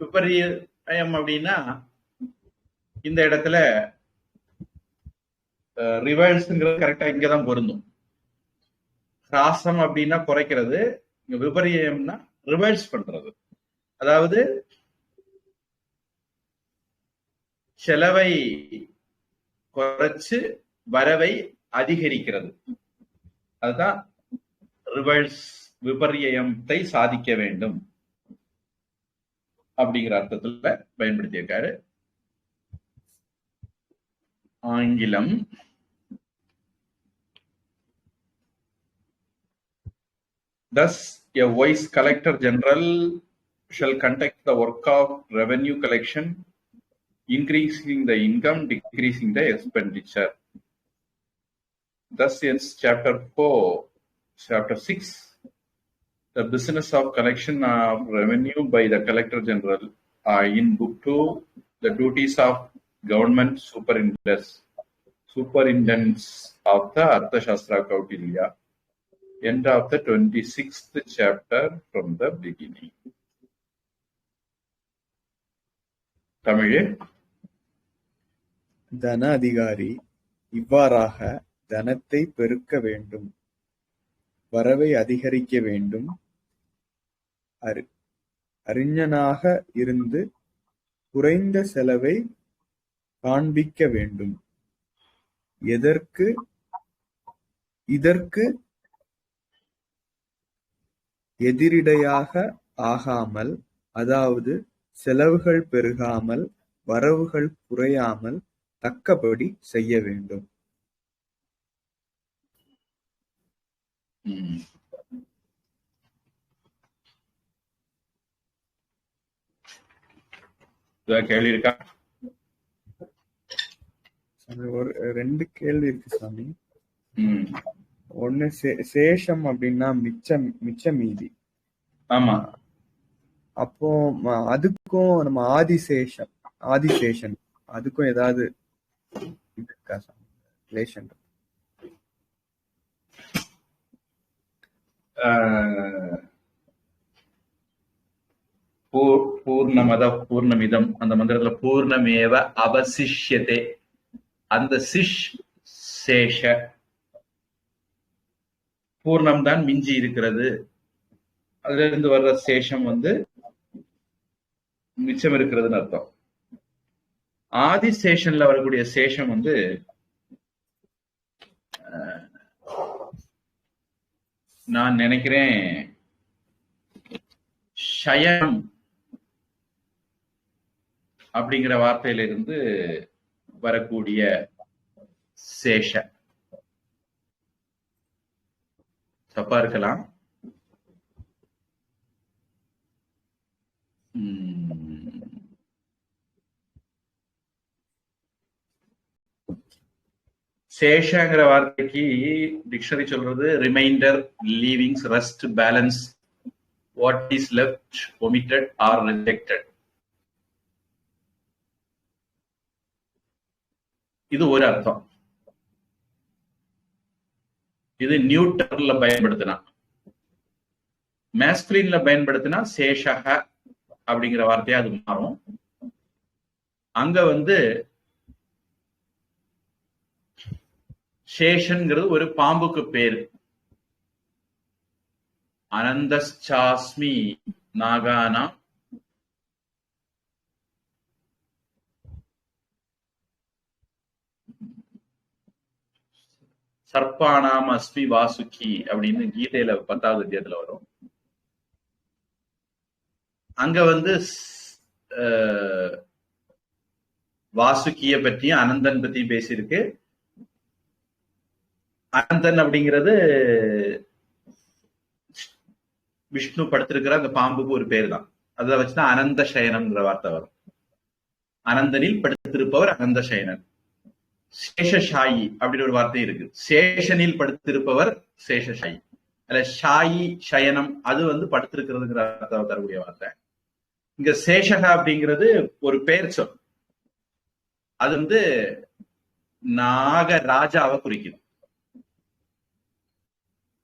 விபர்யம் அப்படின்னா இந்த இடத்துல ரிவர்ஸ்ங்கிறது கரெக்டா இங்கதான் பொருந்தும். ஹ்ராசம் அப்படின்னா குறைக்கிறது, இங்க விபர்யம்னா ரிவர்ஸ் பண்றது. அதாவது செலவை குறைச்சு வரவை அதிகரிக்கிறது. அதுதான் ரிவர்ஸ், விபர்யத்தை சாதிக்க வேண்டும் அப்படிங்கிற அர்த்தத்துல பயன்படுத்தியிருக்காரு. ஆங்கிலம். Thus, a wise collector general shall conduct the work of revenue collection, increasing the income, decreasing the expenditure. Thus ends chapter 4. Chapter 6, the business of collection of revenue by the collector general. In book 2, the duties of government superintendents of the Arthashastra Kautilya. End of the 26th chapter from the beginning. தமிழே. தன அதிகாரி இவ்வாறாக தனத்தை பெருக்க வேண்டும், வரவை அதிகரிக்க வேண்டும், அறிஞனாக இருந்து குறைந்த செலவை காண்பிக்க வேண்டும். இதற்கு எதிரிடையாக ஆகாமல், அதாவது செலவுகள் பெருகாமல் வரவுகள் குறையாமல் தக்கபடி செய்ய வேண்டும். கேள்வி இருக்கா? ஒரு 2 கேள்வி இருக்கு சாமி. ஒண்ணு, சேஷம் அப்படின்னா மிச்ச மீதி. ஆமா. அப்போ அதுக்கும் நம்ம ஆதிசேஷன் அதுக்கும் ஏதாவது இருக்கா சாமி ரிலேஷன்? பூர்ணமத பூர்ணமிதம் அந்த மந்திரத்துல பூர்ணமேவ அவசிஷ்யதே, அந்த சிஷ் சேஷ பூர்ணம் தான் மிஞ்சி இருக்கிறது. அதுல இருந்து வர்ற சேஷம் மிச்சம் இருக்கிறதுன்னு அர்த்தம். ஆதிசேஷன்ல வரக்கூடிய சேஷம் நான் நினைக்கிறேன் ஷயம் அப்படிங்கிற வார்த்தையிலிருந்து வரக்கூடிய சேஷ. தப்பா இருக்கலாம். சேஷங்கிற வார்த்தைக்கு டிக்ஷனரி சொல்றது remainder, leavings, rest, balance, what is left, omitted or rejected. இது ஒரு அர்த்தம். இது நியூட்டர்ல பயன்படுத்தினா. மேஸ்குலின்ல பயன்படுத்தினா சேஷக அப்படிங்கிற வார்த்தையா அது மாறும். அங்க சேஷன்ங்கிறது ஒரு பாம்புக்கு பேரு. அனந்தஸ்சாஸ்மி நாகானா சர்ப்பானாம் அஸ்மி வாசுகி அப்படின்னு கீதையில 10வது அத்தியாயத்துல வரும். அங்க வந்து வாசுகிய பற்றியும் அனந்தன் பத்தியும் பேசியிருக்கு. அனந்தன் அப்படிங்கிறது விஷ்ணு படுத்திருக்கிற அந்த பாம்புக்கு ஒரு பேர் தான். அதை வச்சுதான் அனந்த சயனம்ங்கிற வார்த்தை வரும். அனந்தனில் படுத்திருப்பவர் அனந்த சயனன். சேஷசாயி அப்படின்னு ஒரு வார்த்தை இருக்கு. சேஷனில் படுத்திருப்பவர் சேஷசாயி. அல்ல ஷாயி சயனம் அது வந்து படுத்திருக்கிறதுங்கிற அர்த்தம் தரக்கூடிய வார்த்தை. இங்க சேஷகா அப்படிங்கிறது ஒரு பெயர் சொல். அது வந்து நாகராஜாவை குறிக்குது.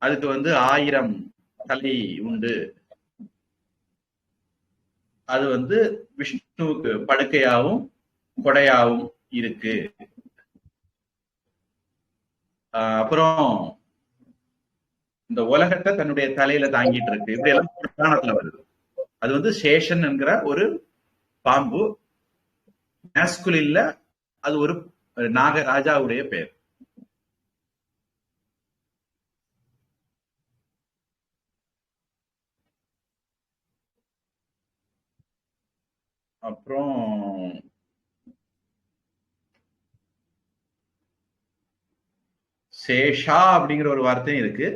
அதுக்கு வந்து 1000 தலை உண்டு. அது வந்து விஷ்ணுவுக்கு படுக்கையாவும் கொடையாவும் இருக்கு. அப்புறம் இந்த உலகத்தை தன்னுடைய தலையில தாங்கிட்டு இருக்கு. இப்படி எல்லாம் புராணத்துல வருது. அது வந்து சேஷன் என்கிற ஒரு பாம்பு. மேஸ்குலின்ல அது ஒரு நாகராஜாவுடைய பெயர். அப்புறம் சேஷா அப்படிங்கிற ஒரு வார்த்தையும் இருக்கு.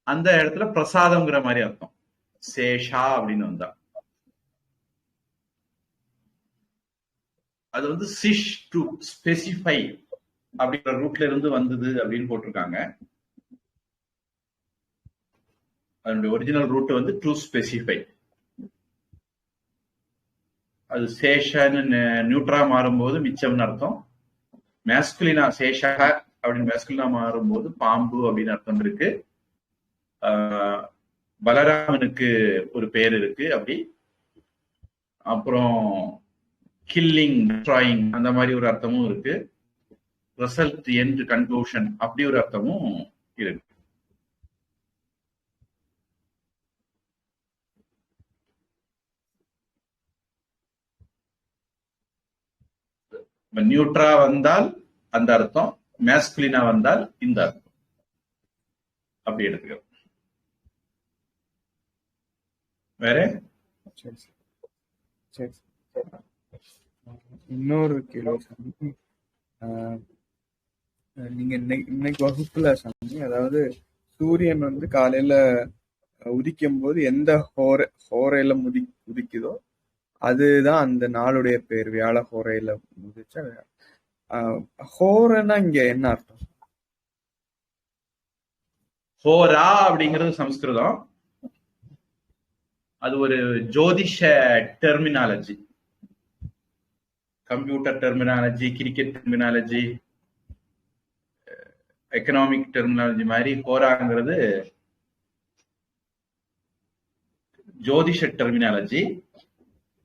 அந்த இடத்துல பிரசாதம்ங்கிற மாதிரி அர்த்தம். சேஷா அப்படின்னு வந்தா அது வந்து சிஷ் டு ஸ்பெசிஃபை அப்படிங்கிற ரூட்ல இருந்து வந்தது அப்படின்னு போட்டிருக்காங்க. அதனுடைய ஒரிஜினல் ரூட் வந்து டு ஸ்பெசிஃபை. அது சேஷன்னு நியூட்ரா மாறும்போது மிச்சம்னு அர்த்தம். மேஸ்குலினா சேஷக அப்படின்னு மேஸ்குலினா மாறும்போது பாம்பு அப்படின்னு அர்த்தம் இருக்கு. பலராமனுக்கு ஒரு பேர் இருக்கு அப்படி. அப்புறம் கில்லிங், டிஸ்ட்ராயிங் அந்த மாதிரி ஒரு அர்த்தமும் இருக்கு. ரிசல்ட், எண்ட், கன்க்ளூஷன் அப்படி ஒரு அர்த்தமும் இருக்கு. நியூட்ரா வந்தால் அந்த அர்த்தம், மேஸ்குலினா வந்தால் இந்த அர்த்தம். அப்படி எடுத்துக்கிறோம். வேற இன்னொரு கேள்வி. நீங்க இன்னைக்கு வகுப்புல சொன்னீங்க, அதாவது சூரியன் வந்து காலையில உதிக்கும் போது எந்த ஹோரையில உதிக்குதோ அதுதான் அந்த நாளுடைய பேர். வியாழ ஹோரையில உதிச்சா ஹோரனா இங்க என்ன அர்த்தம்? ஹோரா அப்படிங்கிறது சமஸ்கிருதம். அது ஒரு ஜோதிஷ terminology, computer terminology, cricket terminology, economic terminology மாதிரி ஹோராங்கிறது ஜோதிஷ டெர்மினாலஜி.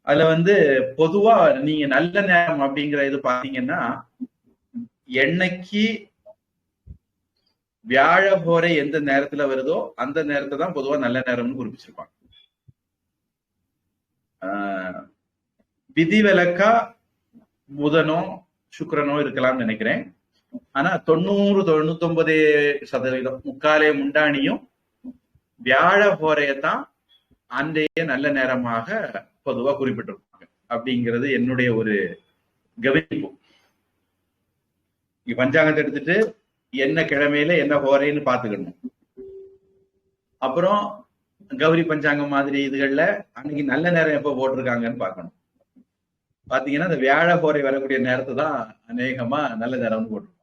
அதுல வந்து பொதுவா நீங்க நல்ல நேரம் அப்படிங்கிற இது பாத்தீங்கன்னா, என்னைக்கு வியாழ ஹோரை எந்த நேரத்துல வருதோ அந்த நேரத்தை தான் பொதுவா நல்ல நேரம்னு குறிப்பிச்சிருப்பாங்க. விதிவிலக்கா புதனோ சுக்கிரனோ இருக்கலாம்னு நினைக்கிறேன். ஆனா 90-99% முக்காலே முண்டானியும் வியாழ ஹோரையத்தான் அன்றைய நல்ல நேரமாக பொதுவா குறிப்பிட்டிருப்பாங்க அப்படிங்கிறது என்னுடைய ஒரு கவனிப்பு. பஞ்சாங்கத்தை எடுத்துட்டு என்ன கிழமையில என்ன ஹோரைன்னு பாத்துக்கணும். அப்புறம் கௌரி பஞ்சாங்கம் மாதிரி இதுகள்ல அன்னைக்கு நல்ல நேரம் எப்ப போட்டிருக்காங்கன்னு பார்க்கணும். பாத்தீங்கன்னா இந்த வியாழ ஹோரை வரக்கூடிய நேரத்தை தான் அநேகமா நல்ல நேரம்னு போட்டிருப்பாங்க.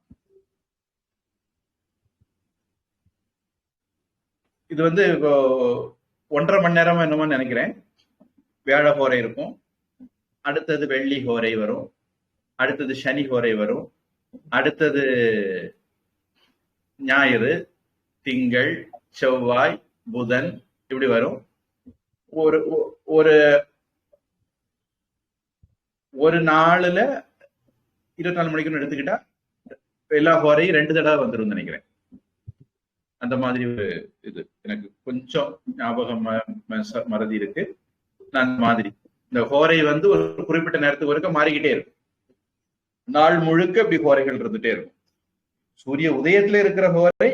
இது வந்து இப்போ 1.5 மணி நேரம் என்னமோ நினைக்கிறேன் வியாழ ஹோரை இருக்கும். அடுத்தது வெள்ளி ஹோரை வரும், அடுத்தது சனி ஹோரை வரும், அடுத்தது ஞாயிறு, திங்கள், செவ்வாய், புதன் இப்படி வரும். ஒரு ஒரு நாளுல 24 மணிக்குன்னு எடுத்துக்கிட்டா எல்லா ஹோரையும் 2 தடவை வந்துடும் நினைக்கிறேன். அந்த மாதிரி ஒரு இது எனக்கு கொஞ்சம் ஞாபகம் மறதி இருக்கு. அந்த மாதிரி இந்த ஹோரை வந்து ஒரு குறிப்பிட்ட நேரத்துக்கு ஒருக்க மாறிக்கிட்டே இருக்கும். நாள் முழுக்க இப்படி ஹோரைகள் இருந்துட்டே இருக்கும். சூரிய உதயத்துல இருக்கிற ஹோரை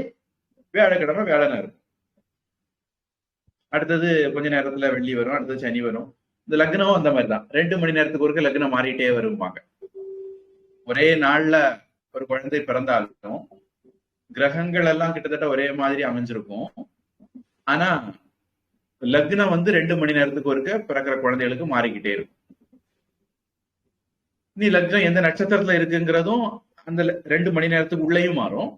வியாழக்கிழமை வியாழனா இருக்கும். அடுத்தது கொஞ்ச நேரத்துல வெள்ளி வரும், அடுத்தது சனி வரும். இந்த லக்னமும் அந்த மாதிரிதான், 2 மணி நேரத்துக்கு ஒருக்க லக்னம் மாறிட்டே வருவாங்க. ஒரே நாள்ல ஒரு குழந்தை பிறந்தாலும் கிரகங்கள் எல்லாம் கிட்டத்தட்ட ஒரே மாதிரி அமைஞ்சிருக்கும். ஆனா லக்னம் 2 மணி நேரத்துக்கு ஒருக்க பிறக்கிற குழந்தைகளுக்கு மாறிக்கிட்டே இருக்கும். நீ லக்னம் எந்த நட்சத்திரத்துல இருக்குங்கிறதும் அந்த 2 மணி நேரத்துக்கு உள்ளேயும் மாறும்.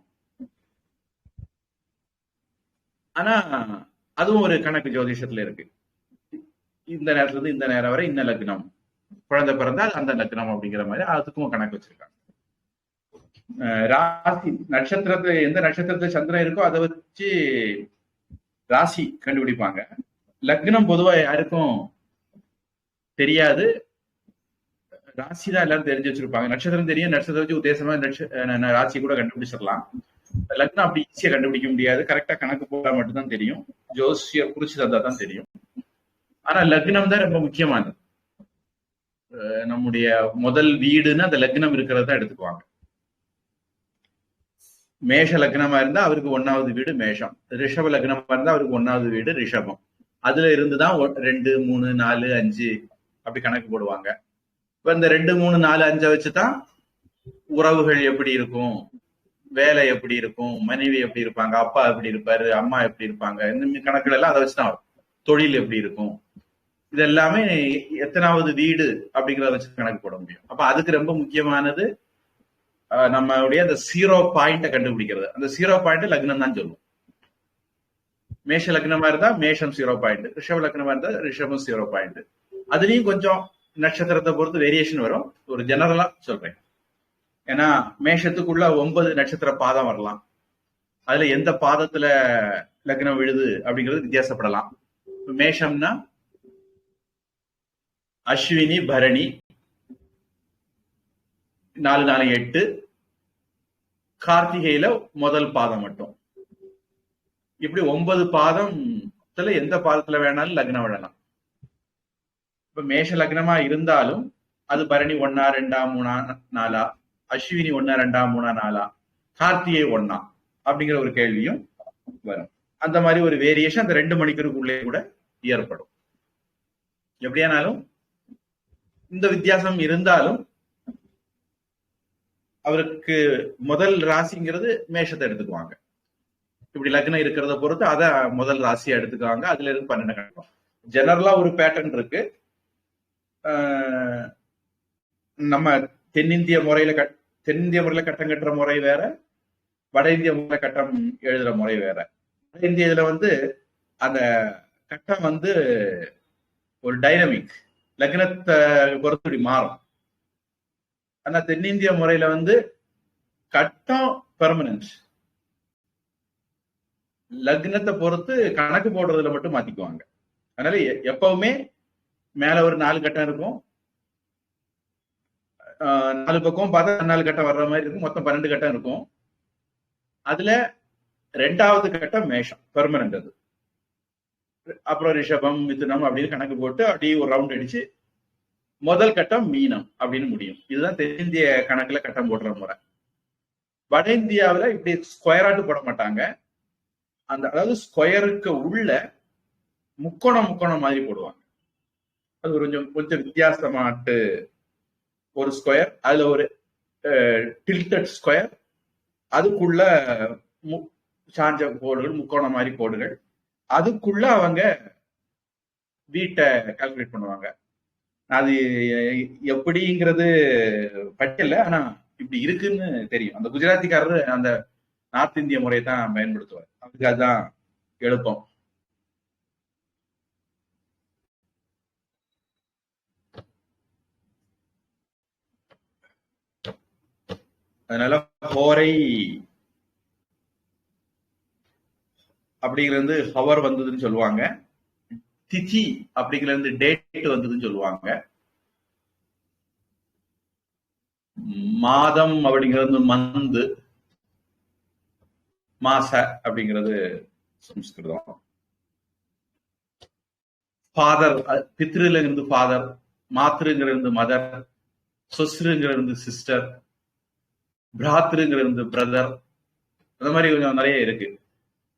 ஆனா அதுவும் ஒரு கணக்கு ஜோதிஷத்துல இருக்கு. இந்த நேரத்துல இருந்து இந்த நேரம் வரை இந்த லக்னம், குழந்தை பிறந்தால் அந்த லக்னம் அப்படிங்கிற மாதிரி அதுக்கும் கணக்கு வச்சிருக்காங்க. ராசி நட்சத்திரத்துல எந்த நட்சத்திரத்துல சந்திரன் இருக்கோ அதை வச்சு ராசி கண்டுபிடிப்பாங்க. லக்னம் பொதுவா யாருக்கும் தெரியாது, ராசி தான் எல்லாரும் தெரிஞ்சு வச்சிருப்பாங்க. நட்சத்திரம் தெரியும், நட்சத்திரம் வச்சு உத்தேசமா ராசி கூட கண்டுபிடிச்சிடலாம். லக்னம் அப்படி ஈஸியா கண்டுபிடிக்க முடியாது, கரெக்டா கணக்கு போட்டா மட்டும்தான் தெரியும், ஜோசியர் குறிச்சு தந்தா தான் தெரியும். ஆனா லக்னம் தான் ரொம்ப முக்கியமானது. நம்முடைய முதல் வீடுன்னு அந்த லக்னம் இருக்கிறத எடுத்துக்குவாங்க. மேஷ லக்னமா இருந்தா அவருக்கு 1வது வீடு மேஷம், ரிஷப லக்னமா இருந்தா அவருக்கு 1வது வீடு ரிஷபம். அதுல இருந்துதான் 2, 3, 4, 5 அப்படி கணக்கு போடுவாங்க. இப்ப இந்த 2, 3, 4, 5 வச்சுதான் உறவுகள் எப்படி இருக்கும், வேலை எப்படி இருக்கும், மனைவி எப்படி இருப்பாங்க, அப்பா எப்படி இருப்பாரு, அம்மா எப்படி இருப்பாங்க, இந்த கணக்குகள் எல்லாம் அதை வச்சுதான் வரும். தொழில் எப்படி இருக்கும், இது எல்லாமே எத்தனாவது வீடு அப்படிங்கிறத வச்சு கணக்கு போட முடியும். அப்ப அதுக்கு ரொம்ப முக்கியமானது நம்மளுடைய அந்த 0 பாயிண்ட கண்டுபிடிக்கிறது. அந்த 0 பாயிண்ட் லக்னம் தான் சொல்லுவோம். மேஷ லக்னமா இருந்தா மேஷம் 0 பாயிண்ட், ரிஷப லக்னமா இருந்தா ரிஷபம் 0 பாயிண்ட். அதுலயும் கொஞ்சம் நட்சத்திரத்தை பொறுத்து வேரியேஷன் வரும், ஒரு ஜெனரலா சொல்றேன். ஏன்னா மேஷத்துக்குள்ள 9 நட்சத்திர பாதம் வரலாம், அதுல எந்த பாதத்துல லக்னம் விழுது அப்படிங்கிறது வித்தியாசப்படலாம். மேஷம்னா அஸ்வினி பரணி 4, 4, 8, கார்த்திகையில முதல் பாதம் மட்டும். இப்படி 9 பாதத்துல எந்த பாதத்துல வேணாலும் லக்னம் விழலாம். இப்ப மேஷ லக்னமா இருந்தாலும் அது பரணி 1, 2, 3, 4, அஸ்வினி 1, 2, 3, 4, கார்த்திகை 1 அப்படிங்கிற ஒரு கேள்வியும் வரும். அந்த மாதிரி ஒரு வேரியேஷன் அந்த 2 மணிக்குள்ளே கூட ஏற்படும். எப்படியானாலும் இந்த வித்தியாசம் இருந்தாலும் அவருக்கு முதல் ராசிங்கிறது மேஷத்தை எடுத்துக்குவாங்க. இப்படி லக்னம் இருக்கிறத பொறுத்து அதை முதல் ராசியா எடுத்துக்குவாங்க. அதுல இருந்து 12 கணக்கும். ஜெனரலா ஒரு பேட்டர்ன் இருக்கு. நம்ம தென்னிந்திய முறையில கட்டம் கட்டுற முறை வேற, வட இந்திய முறை கட்டம் எழுதுற முறை வேற. வட இந்திய இதுல அந்த கட்டம் ஒரு டைனமிக், லக்னத்தை பொறுத்து மாறும். ஆனா தென்னிந்திய முறையில கட்டம் பெர்மனன்ட், லக்னத்தை பொறுத்து கணக்கு போடுறதுல மட்டும் மாத்திக்குவாங்க. அதனால எப்பவுமே மேல ஒரு 4 கட்டம் இருக்கும், 4 பக்கம் பார்த்தா 4 கட்டம் வர்ற மாதிரி இருக்கும், மொத்தம் 12 கட்டம் இருக்கும். அதுல 2வது கட்டம் மேஷம் பெர்மனன்ட், அது அப்புறம் ரிஷபம் மிதுனம் அப்படின்னு கணக்கு போட்டு அப்படியே ஒரு ரவுண்ட் அடிச்சு முதல் கட்டம் மீனம் அப்படின்னு முடியும். இதுதான் தென்னிந்திய கணக்குல கட்டம் போடுற முறை. வட இந்தியாவில இப்படி ஸ்கொயராட்டு போட மாட்டாங்க. அதாவது ஸ்கொயருக்கு உள்ள முக்கோணம் மாதிரி போடுவாங்க. அது கொஞ்சம் வித்தியாசமாட்டு ஒரு ஸ்கொயர், அதுல ஒரு டில்டட் ஸ்கொயர், அதுக்குள்ள சாஞ்ச கோடுகள், முக்கோணம் மாதிரி கோடுகள், அதுக்குள்ள அவங்க வீட்டை கால்குலேட் பண்ணுவாங்க. அது எப்படிங்கிறது பட்டியல, ஆனா இப்படி இருக்குன்னு தெரியும். அந்த குஜராத்திக்காரரு அந்த நார்த் இந்திய முறையை தான் பயன்படுத்துவார், அதுக்கு அதுதான் எழுப்பம். அதனால ஹோரை அப்படிங்கிறது ஹவர் வந்ததுன்னு சொல்லுவாங்க, திதி அப்படிங்கிறது டேட் வந்ததுன்னு சொல்லுவாங்க, மாதம் அப்படிங்கிறது மந்த், மாச அப்படிங்கிறது சம்ஸ்கிருதம், ஃபாதர் பித்ருல இருந்து ஃபாதர், மாத்ருங்கிறது மதர், சொஸ்ருங்கிறது சிஸ்டர், பிராத்ருங்கிறது வந்து பிரதர். அந்த மாதிரி கொஞ்சம் நிறைய இருக்கு.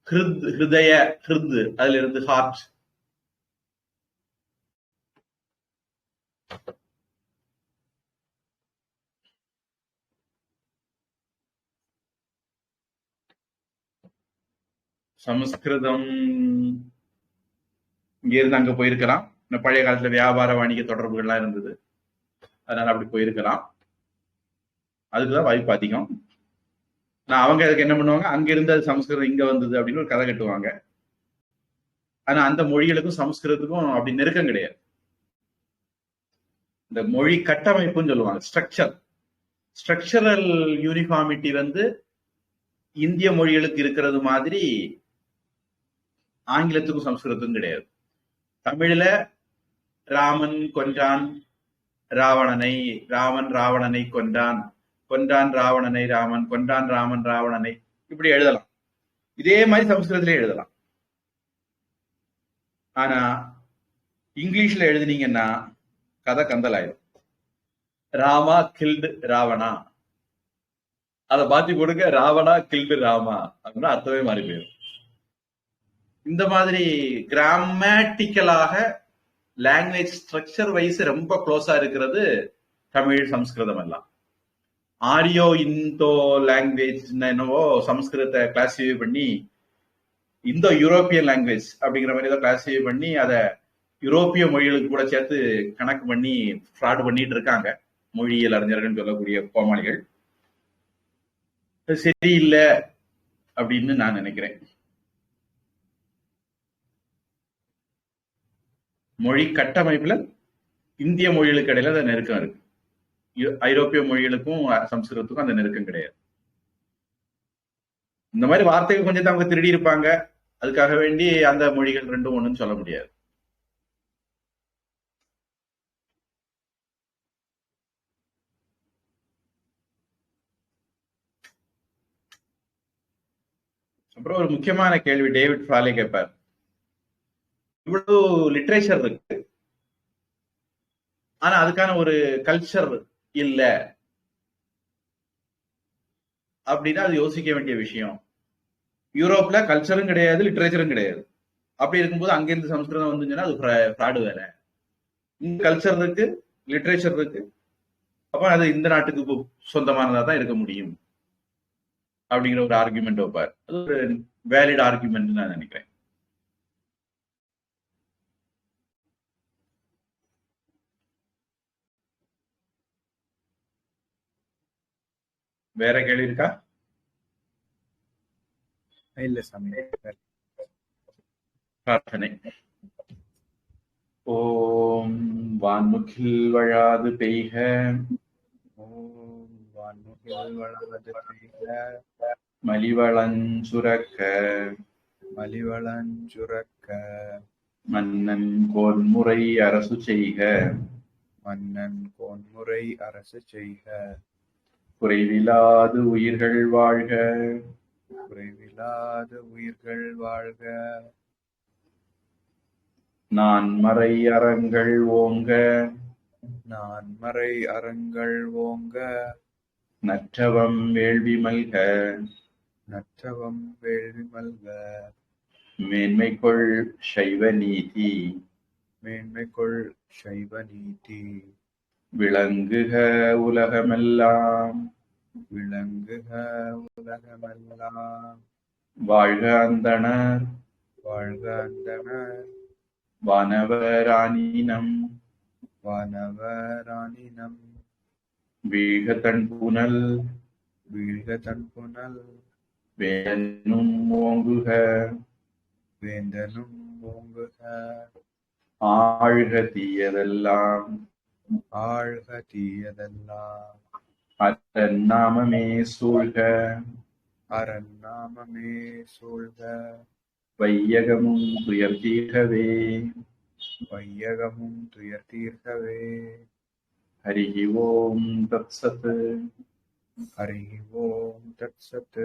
ஹிருதய, ஹிருத், அதுல இருந்து ஹார்ட். சமஸ்கிருதம் இங்க இருந்து அங்க போயிருக்கலாம். இந்த பழைய காலத்துல வியாபார வாணிக தொடர்புகள்லாம் இருந்தது, அதனால அப்படி போயிருக்கலாம். அதுக்குதான் வாய்ப்பு அதிகம். நான் அவங்க அதுக்கு என்ன பண்ணுவாங்க, அங்க இருந்து அது சமஸ்கிருதம் இங்க வந்தது அப்படின்னு ஒரு கதை கட்டுவாங்க. ஆனா அந்த மொழிகளுக்கும் சமஸ்கிருதத்துக்கும் அப்படி நெருக்கம் கிடையாது. இந்த மொழி கட்டமைப்புன்னு சொல்லுவாங்க, ஸ்ட்ரக்சரல் யூனிஃபார்மிட்டி வந்து இந்திய மொழிகளுக்கு இருக்கிறது மாதிரி ஆங்கிலத்துக்கும் சமஸ்கிருதத்துக்கும் கிடையாது. தமிழ்ல ராமன் கொன்றான் ராவணனை, ராமன் ராவணனை கொன்றான், கொன்றான் ராவணனை ராமன், கொன்றான் ராமன் ராவணனை, இப்படி எழுதலாம். இதே மாதிரி சமஸ்கிருதத்திலே எழுதலாம். ஆனா இங்கிலீஷ்ல எழுதினீங்கன்னா கதை கந்தலாயிரும். ராமா கில்டு ராவணா, அதை மாத்தி கொடுங்க ராவணா கில்டு ராமா, அப்படின்னா அர்த்தமே மாறி போயிடும். இந்த மாதிரி கிராமட்டிக்கலாக லாங்குவேஜ் ஸ்ட்ரக்சர் வைஸ் ரொம்ப க்ளோஸா இருக்கிறது தமிழ் சமஸ்கிருதம் எல்லாம். ஆரியோ இந்தோ லாங்குவேஜ் என்னவோ சமஸ்கிருதத்தை கிளாசிஃபை பண்ணி இந்தோ யூரோப்பியன் லாங்குவேஜ் அப்படிங்கிற மாதிரி ஏதோ கிளாசிஃபை பண்ணி அதை யூரோப்பிய மொழிகளுக்கு கூட சேர்த்து கணக்கு பண்ணி ஃப்ராட் பண்ணிட்டு இருக்காங்க மொழியியல் அறிஞர்கள் சொல்லக்கூடிய கோமாளிகள். சரியில்லை அப்படின்னு நான் நினைக்கிறேன். மொழி கட்டமைப்புல இந்திய மொழிகளுக்கு இடையில அந்த நெருக்கம் இருக்கு. ஐரோப்பிய மொழிகளுக்கும் சமஸ்கிருதத்துக்கும் அந்த நெருக்கம் கிடையாது. இந்த மாதிரி வார்த்தைகள் கொஞ்சம் அவங்க திருடி இருப்பாங்க, அதுக்காக வேண்டி அந்த மொழிகள் ரெண்டும் ஒண்ணுன்னு சொல்ல முடியாது. அப்புறம் ஒரு முக்கியமான கேள்வி டேவிட் ஃப்ராலே கேட்பார், இவ்வளவு லிட்ரேச்சர் இருக்கு, ஆனா அதுக்கான ஒரு கல்ச்சர் இல்ல அப்படின்னா அது யோசிக்க வேண்டிய விஷயம். யூரோப்ல கல்ச்சரும் கிடையாது, லிட்ரேச்சரும் கிடையாது. அப்படி இருக்கும்போது அங்கிருந்து சமஸ்கிருதம் வந்துச்சுன்னா அது ஃப்ராடு வேற. இங்க கல்ச்சர் இருக்கு, லிட்ரேச்சர் இருக்கு, அப்ப அது இந்த நாட்டுக்கு சொந்தமானதா தான் இருக்க முடியும் அப்படிங்கிற ஒரு ஆர்குமெண்ட் வைப்பார். அது ஒரு வேலிட் ஆர்குமெண்ட் நான் நினைக்கிறேன். வேற கேள்வி இருக்கா? இல்ல சாமி. பிரார்த்தனை. ஓம் வான்முகில் வழாது பெய்க, ஓம் வான்முகில் வளாது பெய்க, மலிவளஞ்சுரக்க, மலிவளஞ்சுரக்க, மன்னன் கோன்முறை அரசு செய்க, மன்னன் கோன்முறை அரசு செய்க, குறைவிலாது உயிர்கள் வாழ்க, குறைவிலாத உயிர்கள் வாழ்க, நான்மறை அறங்கள் ஓங்க, நான்மறை அறங்கள் ஓங்க, நற்றவம் வேள்வி மல்க, நற்றவம் வேள்வி மல்க, மேன்மைக்குள் சைவ நீதி, மேன்மைக்குள் சைவ நீதி, விளங்குக உலகமெல்லாம், விளங்குக உலகமெல்லாம், வாழ்க அந்தணர், வாழ்க அந்தணர், வானவரானினம், வானவரானினம், வீழ்க தன் புனல், வீழ்க தன் புனல், வேனும் ஓங்குக, வேந்தனும் ஓங்குக, ஆழ்க தீயதெல்லாம், ஆழ்க தீயதெல்லாம், அரண் நாமமே சூழ்க, அரண் நாமமே சூழ்க, வையகமும் துயர் தீர்கவே, வையகமும் துயர் தீர்க்கவே. ஹரிஹி ஓம் தத்சத். ஹரிஹி ஓம் தத்சத்.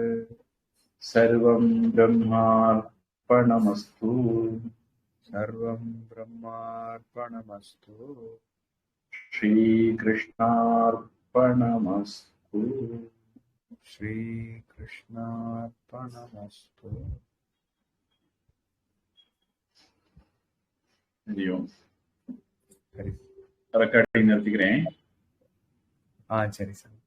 சர்வம் பிரம்மார்ப்பணமஸ்து. சர்வம் பிரம்மார்ப்பணமஸ்து. ஸ்ரீ கிருஷ்ணார்ப்பணமஸ்து. ஸ்ரீகிருஷ்ணார்ப்பணமஸ்து. தெரியும். சரி. ரெக்கார்டிங் நிறுத்திக்கிறேன். சரி சார்.